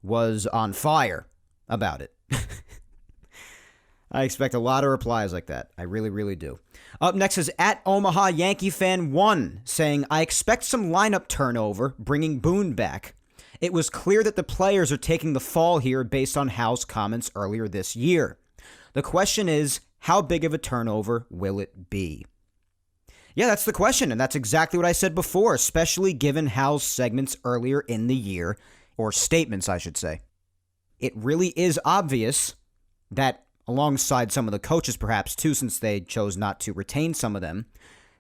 Speaker 1: was on fire about it. I expect a lot of replies like that. I really, really do. Up next is at Omaha Yankee Fan 1, saying, I expect some lineup turnover, bringing Boone back. It was clear that the players are taking the fall here based on Hal's comments earlier this year. The question is, how big of a turnover will it be? Yeah, that's the question, and that's exactly what I said before, especially given Hal's segments earlier in the year, or statements, I should say. It really is obvious that, alongside some of the coaches perhaps too, since they chose not to retain some of them,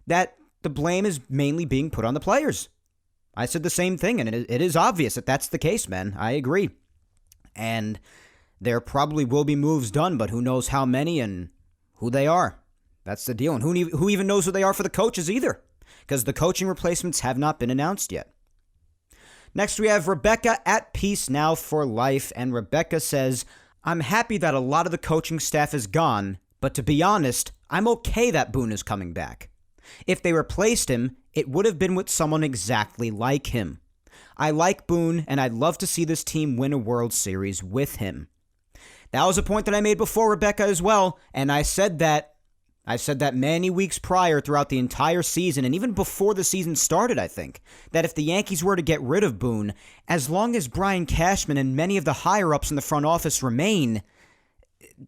Speaker 1: that the blame is mainly being put on the players. I said the same thing, and it is obvious that that's the case, man. I agree. And there probably will be moves done, but who knows how many and who they are. That's the deal. And who even knows who they are for the coaches either, because the coaching replacements have not been announced yet. Next, we have Rebecca at Peace Now for Life, and Rebecca says, I'm happy that a lot of the coaching staff is gone, but to be honest, I'm okay that Boone is coming back. If they replaced him, it would have been with someone exactly like him. I like Boone, and I'd love to see this team win a World Series with him. That was a point that I made before, Rebecca, as well, and I said that I said that many weeks prior throughout the entire season, and even before the season started, I think, that if the Yankees were to get rid of Boone, as long as Brian Cashman and many of the higher-ups in the front office remain,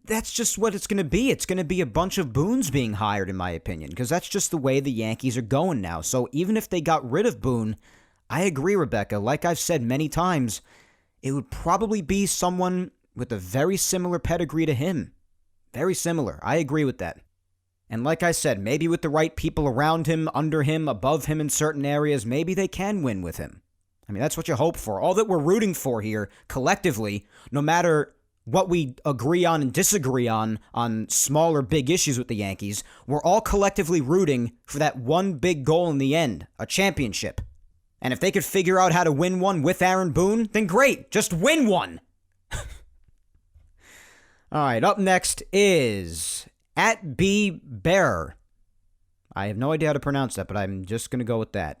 Speaker 1: that's just what it's going to be. It's going to be a bunch of Boones being hired, in my opinion, because that's just the way the Yankees are going now. So even if they got rid of Boone, I agree, Rebecca. Like I've said many times, it would probably be someone with a very similar pedigree to him. Very similar. I agree with that. And like I said, maybe with the right people around him, under him, above him in certain areas, maybe they can win with him. I mean, that's what you hope for. All that we're rooting for here, collectively, no matter what we agree on and disagree on small or big issues with the Yankees, we're all collectively rooting for that one big goal in the end, a championship. And if they could figure out how to win one with Aaron Boone, then great, just win one. All right, up next is at B Bear. I have no idea how to pronounce that, but I'm just going to go with that.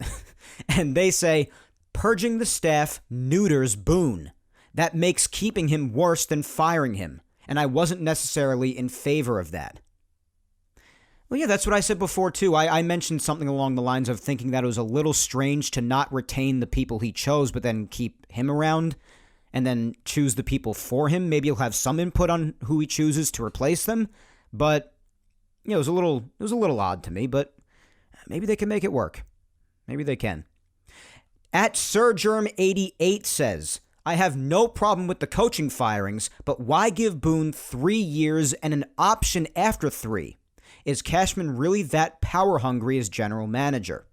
Speaker 1: And they say, purging the staff neuters Boone. That makes keeping him worse than firing him, and I wasn't necessarily in favor of that. Well, yeah, that's what I said before, too. I mentioned something along the lines of thinking that it was a little strange to not retain the people he chose, but then keep him around, and then choose the people for him. Maybe he'll have some input on who he chooses to replace them, but it was a little odd to me, but maybe they can make it work. Maybe they can. At SirGerm88 says, I have no problem with the coaching firings, but why give Boone 3 years and an option after 3? Is Cashman really that power hungry as general manager?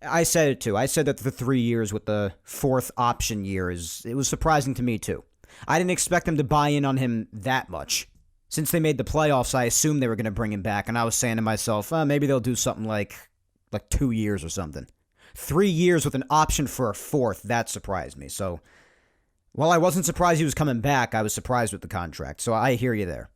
Speaker 1: I said it too. I said that the 3 years with the 4th option year it was surprising to me too. I didn't expect them to buy in on him that much. Since they made the playoffs, I assumed they were going to bring him back, and I was saying to myself, maybe they'll do something like 2 years or something. 3 years with an option for a 4th, that surprised me. So, while I wasn't surprised he was coming back, I was surprised with the contract. So I hear you there.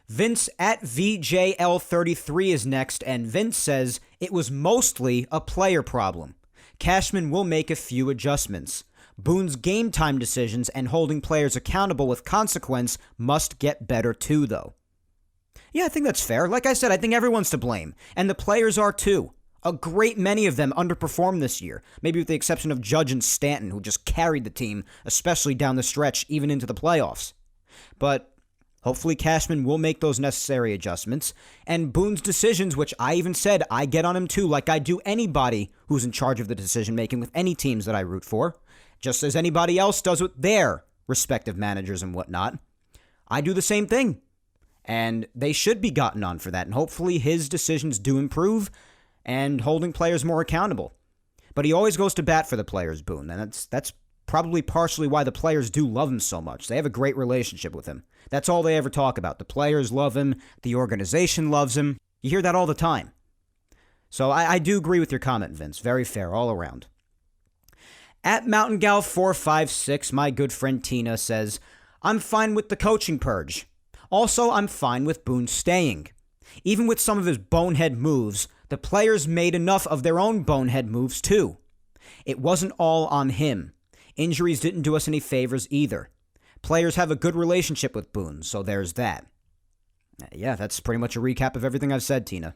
Speaker 1: Vince at VJL33 is next, and Vince says, it was mostly a player problem. Cashman will make a few adjustments. Boone's game time decisions and holding players accountable with consequence must get better too, though. Yeah, I think that's fair. Like I said, I think everyone's to blame, and the players are too. A great many of them underperformed this year, maybe with the exception of Judge and Stanton, who just carried the team, especially down the stretch, even into the playoffs. But hopefully Cashman will make those necessary adjustments, and Boone's decisions, which I even said I get on him too, like I do anybody who's in charge of the decision-making with any teams that I root for, just as anybody else does with their respective managers and whatnot. I do the same thing, and they should be gotten on for that, and hopefully his decisions do improve, and holding players more accountable. But he always goes to bat for the players, Boone, and that's probably partially why the players do love him so much. They have a great relationship with him. That's all they ever talk about. The players love him. The organization loves him. You hear that all the time. So I do agree with your comment, Vince. Very fair all around. At MountainGal456, my good friend Tina says, I'm fine with the coaching purge. Also, I'm fine with Boone staying. Even with some of his bonehead moves, the players made enough of their own bonehead moves too. It wasn't all on him. Injuries didn't do us any favors either. Players have a good relationship with Boone, so there's that. Yeah, that's pretty much a recap of everything I've said, Tina.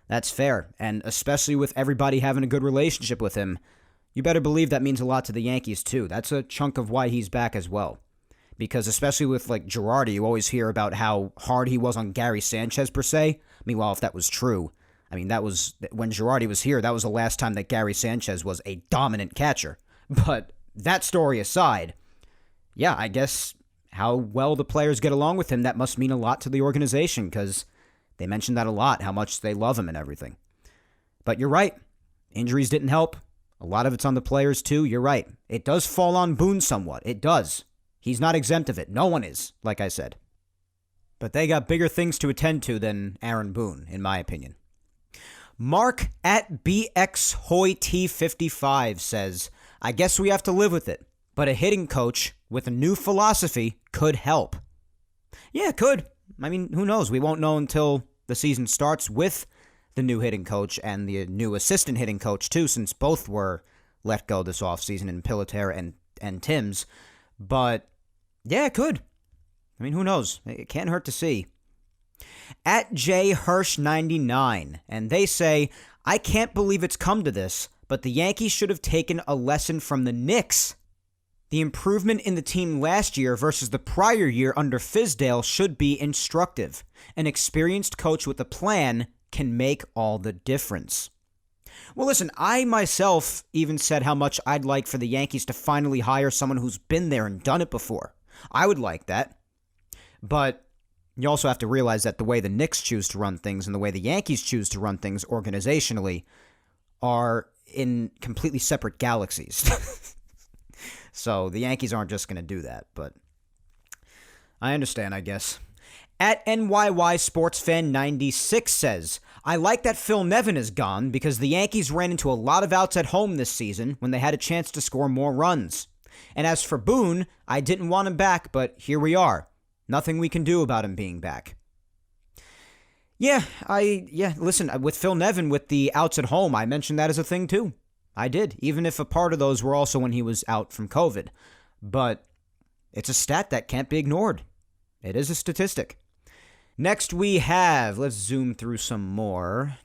Speaker 1: That's fair, and especially with everybody having a good relationship with him, you better believe that means a lot to the Yankees too. That's a chunk of why he's back as well. Because especially with Girardi, you always hear about how hard he was on Gary Sanchez per se. Meanwhile, if that was true, I mean, that was when Girardi was here, that was the last time that Gary Sanchez was a dominant catcher. But that story aside, yeah, I guess how well the players get along with him, that must mean a lot to the organization because they mentioned that a lot, how much they love him and everything. But you're right. Injuries didn't help. A lot of it's on the players too. You're right. It does fall on Boone somewhat. It does. He's not exempt of it. No one is, like I said. But they got bigger things to attend to than Aaron Boone, in my opinion. Mark at BXHoyT55 says, I guess we have to live with it, but a hitting coach with a new philosophy could help. Yeah, it could. I mean, who knows? We won't know until the season starts with the new hitting coach and the new assistant hitting coach, too, since both were let go this offseason in Pilatera and Timms. But, yeah, it could. I mean, who knows? It can't hurt to see. At J Hirsch 99, and they say, I can't believe it's come to this, but the Yankees should have taken a lesson from the Knicks. The improvement in the team last year versus the prior year under Fizdale should be instructive. An experienced coach with a plan can make all the difference. Well, listen, I myself even said how much I'd like for the Yankees to finally hire someone who's been there and done it before. I would like that. But you also have to realize that the way the Knicks choose to run things and the way the Yankees choose to run things organizationally are in completely separate galaxies. So the Yankees aren't just going to do that, but I understand, I guess. At NYY Sportsfan 96 says, I like that Phil Nevin is gone because the Yankees ran into a lot of outs at home this season when they had a chance to score more runs. And as for Boone, I didn't want him back, but here we are. Nothing we can do about him being back. Listen, with Phil Nevin, with the outs at home, I mentioned that as a thing too. I did, even if a part of those were also when he was out from COVID. But it's a stat that can't be ignored. It is a statistic. Next we have, let's zoom through some more.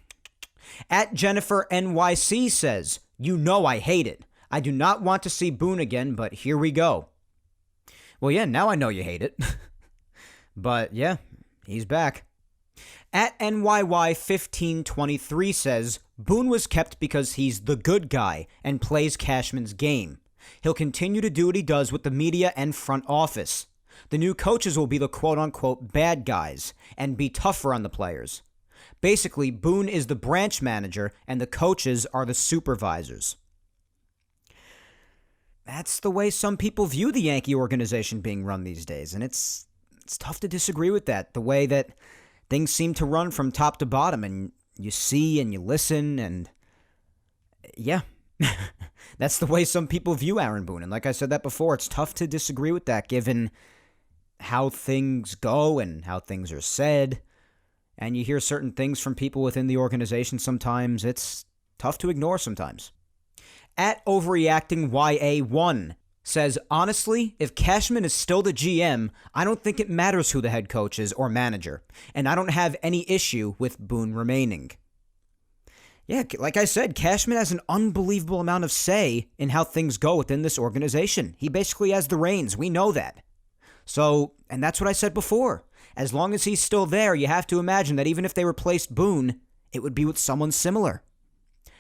Speaker 1: At Jennifer NYC says, you know I hate it. I do not want to see Boone again, but here we go. Well, yeah, now I know you hate it. But yeah, he's back. At NYY1523 says, Boone was kept because he's the good guy and plays Cashman's game. He'll continue to do what he does with the media and front office. The new coaches will be the quote-unquote bad guys and be tougher on the players. Basically, Boone is the branch manager and the coaches are the supervisors. That's the way some people view the Yankee organization being run these days, and it's tough to disagree with that, the way that things seem to run from top to bottom, and you see and you listen, and yeah, that's the way some people view Aaron Boone. And like I said that before, it's tough to disagree with that given how things go and how things are said. And you hear certain things from people within the organization sometimes. It's tough to ignore sometimes. At Overreacting YA1 says, honestly, if Cashman is still the GM, I don't think it matters who the head coach is or manager, and I don't have any issue with Boone remaining. Yeah, like I said, Cashman has an unbelievable amount of say in how things go within this organization. He basically has the reins. We know that. So, and that's what I said before. As long as he's still there, you have to imagine that even if they replaced Boone, it would be with someone similar.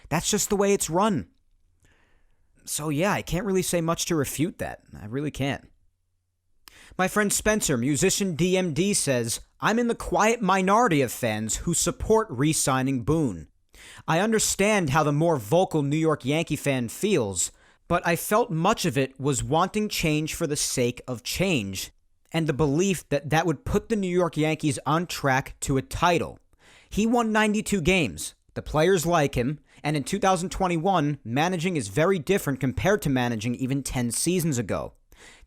Speaker 1: That's just the way it's run. So yeah, I can't really say much to refute that. I really can't. My friend Spencer, musician DMD, says, I'm in the quiet minority of fans who support re-signing Boone. I understand how the more vocal New York Yankee fan feels, but I felt much of it was wanting change for the sake of change, and the belief that that would put the New York Yankees on track to a title. He won 92 games. The players like him. And in 2021, managing is very different compared to managing even 10 seasons ago.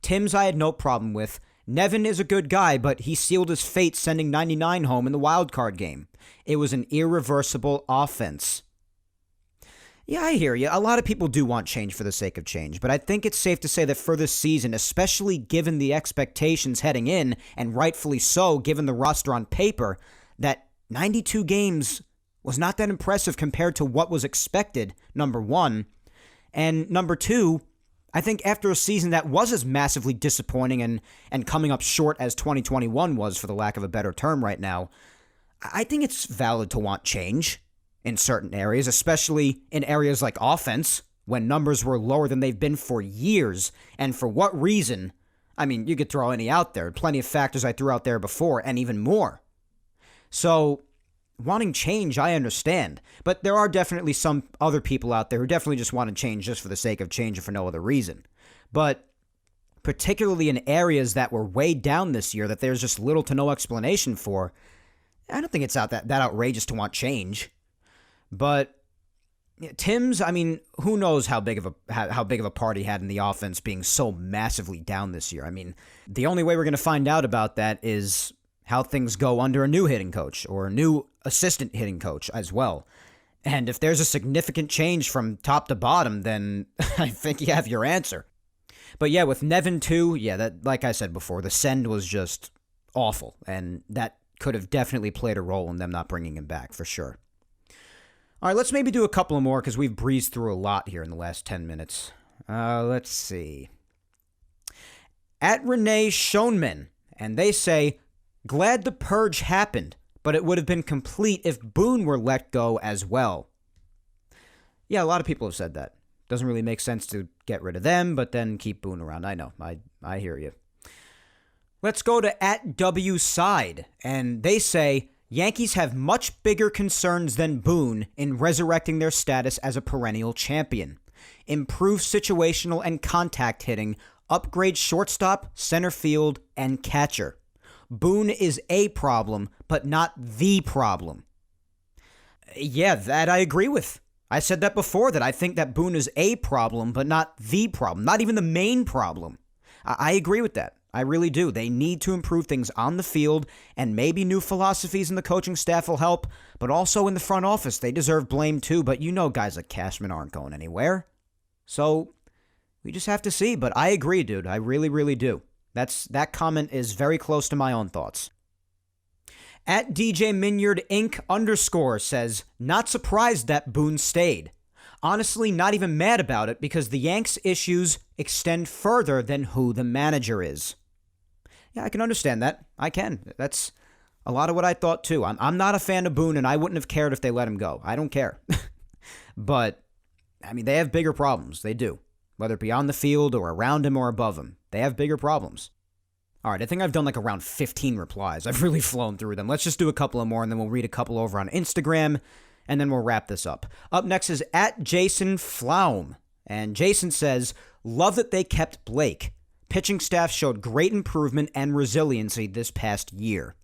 Speaker 1: Tim's I had no problem with. Nevin is a good guy, but he sealed his fate sending 99 home in the wild card game. It was an irreversible offense. Yeah, I hear you. A lot of people do want change for the sake of change, but I think it's safe to say that for this season, especially given the expectations heading in, and rightfully so given the roster on paper, that 92 games was not that impressive compared to what was expected, number one. And number two, I think after a season that was as massively disappointing and coming up short as 2021 was, for the lack of a better term right now, I think it's valid to want change in certain areas, especially in areas like offense, when numbers were lower than they've been for years. And for what reason? I mean, you could throw any out there. Plenty of factors I threw out there before, and even more. So wanting change, I understand, but there are definitely some other people out there who definitely just want to change just for the sake of change and for no other reason. But particularly in areas that were weighed down this year that there's just little to no explanation for, I don't think it's that outrageous to want change. But Tim's, I mean, who knows how big of a part he had in the offense being so massively down this year. I mean, the only way we're going to find out about that is how things go under a new hitting coach or a new assistant hitting coach as well. And if there's a significant change from top to bottom, then I think you have your answer. But yeah, with Nevin too, yeah, that, like I said before, the send was just awful. And that could have definitely played a role in them not bringing him back, for sure. All right, let's maybe do a couple more because we've breezed through a lot here in the last 10 minutes. Let's see. At Renee Schoenman, and they say, glad the purge happened, but it would have been complete if Boone were let go as well. Yeah, a lot of people have said that. Doesn't really make sense to get rid of them, but then keep Boone around. I know, I hear you. Let's go to at W Side, and they say, Yankees have much bigger concerns than Boone in resurrecting their status as a perennial champion. Improve situational and contact hitting, upgrade shortstop, center field, and catcher. Boone is a problem, but not the problem. Yeah, that I agree with. I said that before, that I think that Boone is a problem, but not the problem, not even the main problem. I agree with that. I really do. They need to improve things on the field, and maybe new philosophies in the coaching staff will help, but also in the front office. They deserve blame too, but you know guys like Cashman aren't going anywhere. So we just have to see, but I agree, dude. I really, really do. That comment is very close to my own thoughts. At DJ Minyard Inc. _ says, not surprised that Boone stayed. Honestly, not even mad about it because the Yanks' issues extend further than who the manager is. Yeah, I can understand that. I can. That's a lot of what I thought, too. I'm not a fan of Boone, and I wouldn't have cared if they let him go. I don't care. But, I mean, they have bigger problems. They do. Whether it be on the field or around him or above him. They have bigger problems. All right, I think I've done like around 15 replies. I've really flown through them. Let's just do a couple of more, and then we'll read a couple over on Instagram, and then we'll wrap this up. Up next is at Jason Flaum. And Jason says, love that they kept Blake. Pitching staff showed great improvement and resiliency this past year.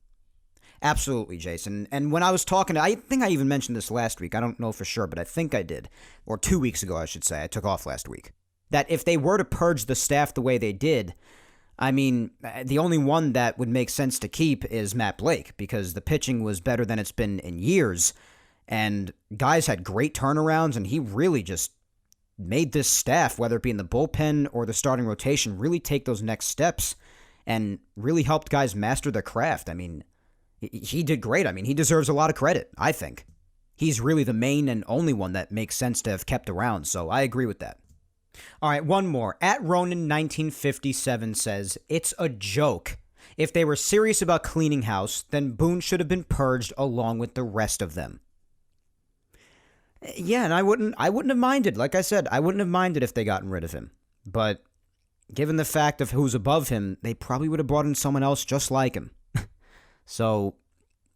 Speaker 1: Absolutely, Jason. And when I was talking, I think I even mentioned this last week. I don't know for sure, but I think I did. Or 2 weeks ago, I should say. I took off last week. That if they were to purge the staff the way they did, I mean, the only one that would make sense to keep is Matt Blake, because the pitching was better than it's been in years. And guys had great turnarounds, and he really just made this staff, whether it be in the bullpen or the starting rotation, really take those next steps and really helped guys master their craft. I mean, he did great. I mean, he deserves a lot of credit, I think. He's really the main and only one that makes sense to have kept around, so I agree with that. All right, one more. At Ronan1957 says, it's a joke. If they were serious about cleaning house, then Boone should have been purged along with the rest of them. Yeah, and I wouldn't have minded. Like I said, I wouldn't have minded if they gotten rid of him. But given the fact of who's above him, they probably would have brought in someone else just like him. So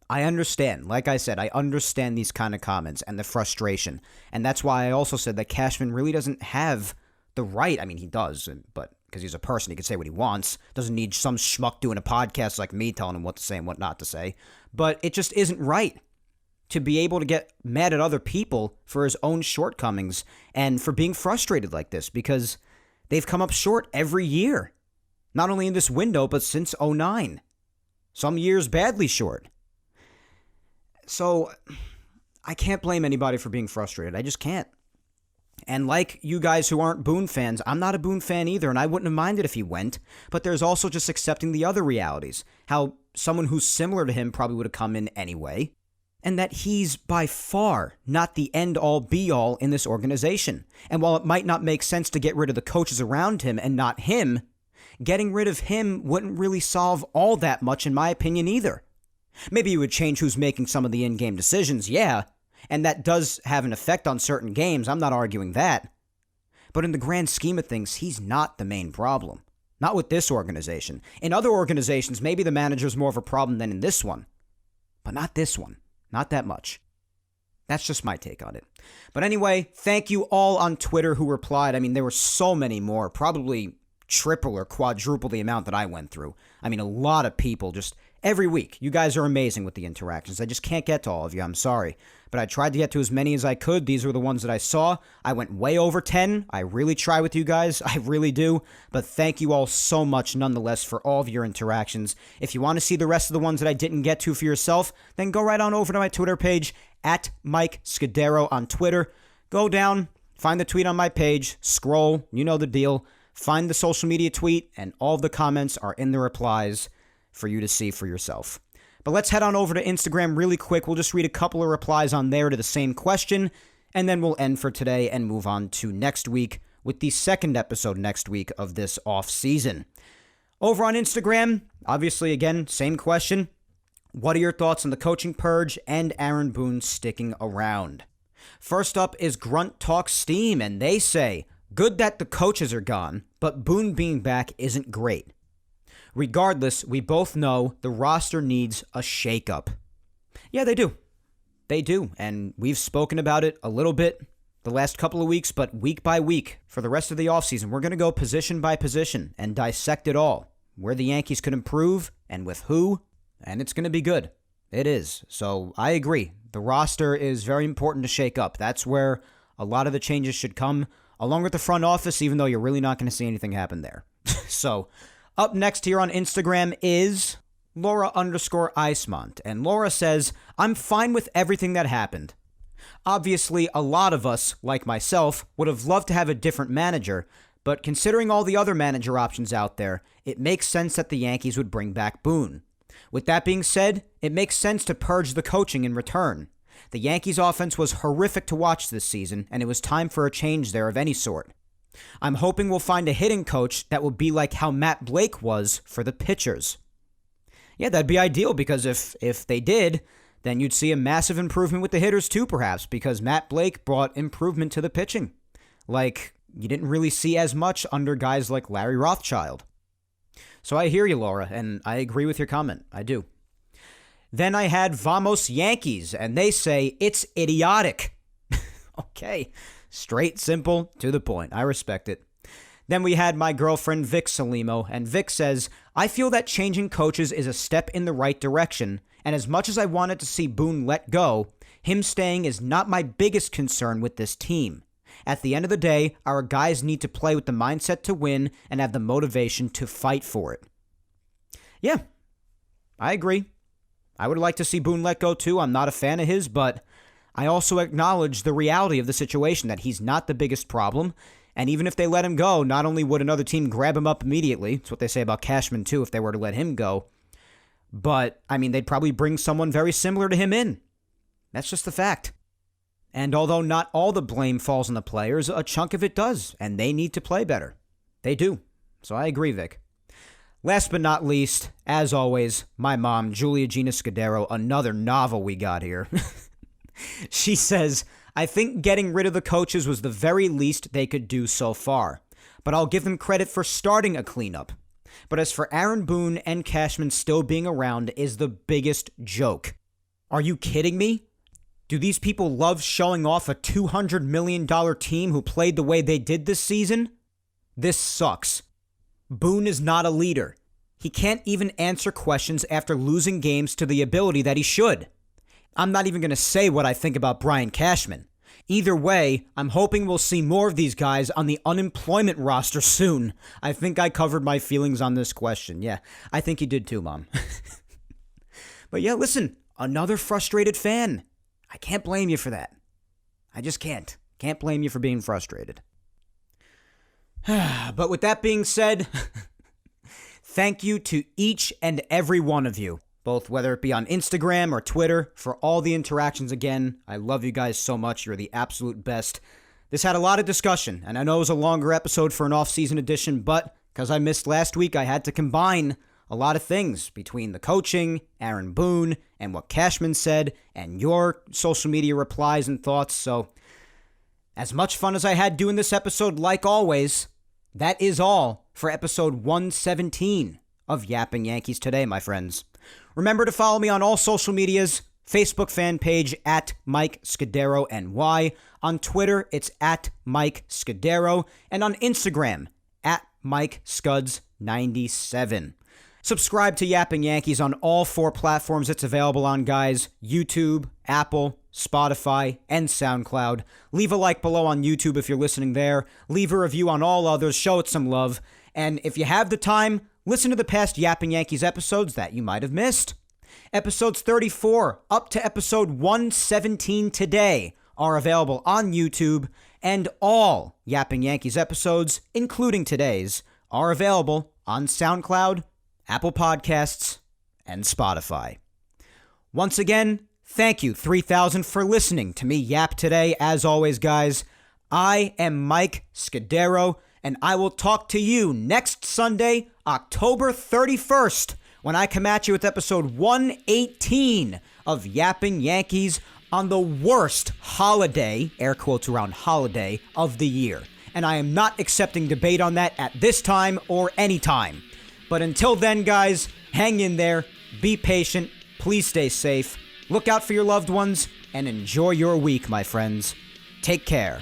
Speaker 1: I understand. Like I said, I understand these kind of comments and the frustration. And that's why I also said that Cashman really doesn't have the right. I mean, he does, but because he's a person, he can say what he wants. Doesn't need some schmuck doing a podcast like me telling him what to say and what not to say. But it just isn't right to be able to get mad at other people for his own shortcomings and for being frustrated like this, because they've come up short every year. Not only in this window, but since 2009. Some years badly short. So I can't blame anybody for being frustrated. I just can't. And like you guys who aren't Boone fans, I'm not a Boone fan either, and I wouldn't have minded if he went. But there's also just accepting the other realities. How someone who's similar to him probably would have come in anyway. And that he's by far not the end-all, be-all in this organization. And while it might not make sense to get rid of the coaches around him and not him, getting rid of him wouldn't really solve all that much in my opinion either. Maybe it would change who's making some of the in-game decisions, yeah, and that does have an effect on certain games, I'm not arguing that. But in the grand scheme of things, he's not the main problem. Not with this organization. In other organizations, maybe the manager's more of a problem than in this one. But not this one. Not that much. That's just my take on it. But anyway, thank you all on Twitter who replied. I mean, there were so many more, probably triple or quadruple the amount that I went through. I mean, a lot of people just every week. You guys are amazing with the interactions. I just can't get to all of you. I'm sorry. But I tried to get to as many as I could. These were the ones that I saw. I went way over 10. I really try with you guys. I really do. But thank you all so much nonetheless for all of your interactions. If you want to see the rest of the ones that I didn't get to for yourself, then go right on over to my Twitter page, at Mike Scudiero on Twitter. Go down, find the tweet on my page, scroll, you know the deal. Find the social media tweet, and all of the comments are in the replies for you to see for yourself. But let's head on over to Instagram really quick. We'll just read a couple of replies on there to the same question, and then we'll end for today and move on to next week with the second episode next week of this off-season. Over on Instagram, obviously, again, same question. What are your thoughts on the coaching purge and Aaron Boone sticking around? First up is Grunt Talk Steam, and they say, good that the coaches are gone, but Boone being back isn't great. Regardless, we both know the roster needs a shakeup. Yeah, they do. They do, and we've spoken about it a little bit the last couple of weeks, but week by week for the rest of the offseason, we're going to go position by position and dissect it all, where the Yankees could improve and with who, and it's going to be good. It is. So I agree. The roster is very important to shake up. That's where a lot of the changes should come, along with the front office, even though you're really not going to see anything happen there. So up next here on Instagram is Laura_Icemont, and Laura says, I'm fine with everything that happened. Obviously, a lot of us, like myself, would have loved to have a different manager, but considering all the other manager options out there, it makes sense that the Yankees would bring back Boone. With that being said, it makes sense to purge the coaching in return. The Yankees' offense was horrific to watch this season, and it was time for a change there of any sort. I'm hoping we'll find a hitting coach that will be like how Matt Blake was for the pitchers. Yeah, that'd be ideal, because if they did, then you'd see a massive improvement with the hitters too, perhaps, because Matt Blake brought improvement to the pitching. Like, you didn't really see as much under guys like Larry Rothschild. So I hear you, Laura, and I agree with your comment. I do. Then I had Vamos Yankees, and they say, it's idiotic. Okay, straight, simple, to the point. I respect it. Then we had my girlfriend Vic Salimo, and Vic says, I feel that changing coaches is a step in the right direction, and as much as I wanted to see Boone let go, him staying is not my biggest concern with this team. At the end of the day, our guys need to play with the mindset to win and have the motivation to fight for it. Yeah, I agree. I would like to see Boone let go too. I'm not a fan of his, but I also acknowledge the reality of the situation, that he's not the biggest problem. And even if they let him go, not only would another team grab him up immediately, that's what they say about Cashman too if they were to let him go, but, I mean, they'd probably bring someone very similar to him in. That's just the fact. And although not all the blame falls on the players, a chunk of it does, and they need to play better. They do. So I agree, Vic. Last but not least, as always, my mom, Julia Gina Scudiero, another novel we got here. She says, I think getting rid of the coaches was the very least they could do so far, but I'll give them credit for starting a cleanup. But as for Aaron Boone and Cashman still being around is the biggest joke. Are you kidding me? Do these people love showing off a $200 million team who played the way they did this season? This sucks. Boone is not a leader. He can't even answer questions after losing games to the ability that he should. I'm not even going to say what I think about Brian Cashman. Either way, I'm hoping we'll see more of these guys on the unemployment roster soon. I think I covered my feelings on this question. Yeah, I think you did too, Mom. But yeah, listen, another frustrated fan. I can't blame you for that. I just can't. Can't blame you for being frustrated. But with that being said, thank you to each and every one of you, both whether it be on Instagram or Twitter, for all the interactions again. I love you guys so much. You're the absolute best. This had a lot of discussion, and I know it was a longer episode for an off-season edition, but because I missed last week, I had to combine a lot of things between the coaching, Aaron Boone, and what Cashman said, and your social media replies and thoughts. So, as much fun as I had doing this episode, like always, that is all for episode 117 of Yapping Yankees today, my friends. Remember to follow me on all social medias, Facebook fan page at Mike Scudiero NY. On Twitter, it's at Mike Scudiero. And on Instagram, at Mike Scuds97. Subscribe to Yapping Yankees on all 4 platforms it's available on, guys. YouTube, Apple, Spotify, and SoundCloud. Leave a like below on YouTube if you're listening there. Leave a review on all others. Show it some love. And if you have the time, listen to the past Yapping Yankees episodes that you might have missed. Episodes 34 up to episode 117 today are available on YouTube, and all Yapping Yankees episodes, including today's, are available on SoundCloud, Apple Podcasts, and Spotify. Once again, thank you, 3,000, for listening to me yap today. As always, guys, I am Mike Scudiero, and I will talk to you next Sunday, October 31st, when I come at you with episode 118 of Yapping Yankees on the worst holiday, air quotes around holiday, of the year. And I am not accepting debate on that at this time or any time. But until then, guys, hang in there, be patient, please stay safe, look out for your loved ones, and enjoy your week, my friends. Take care.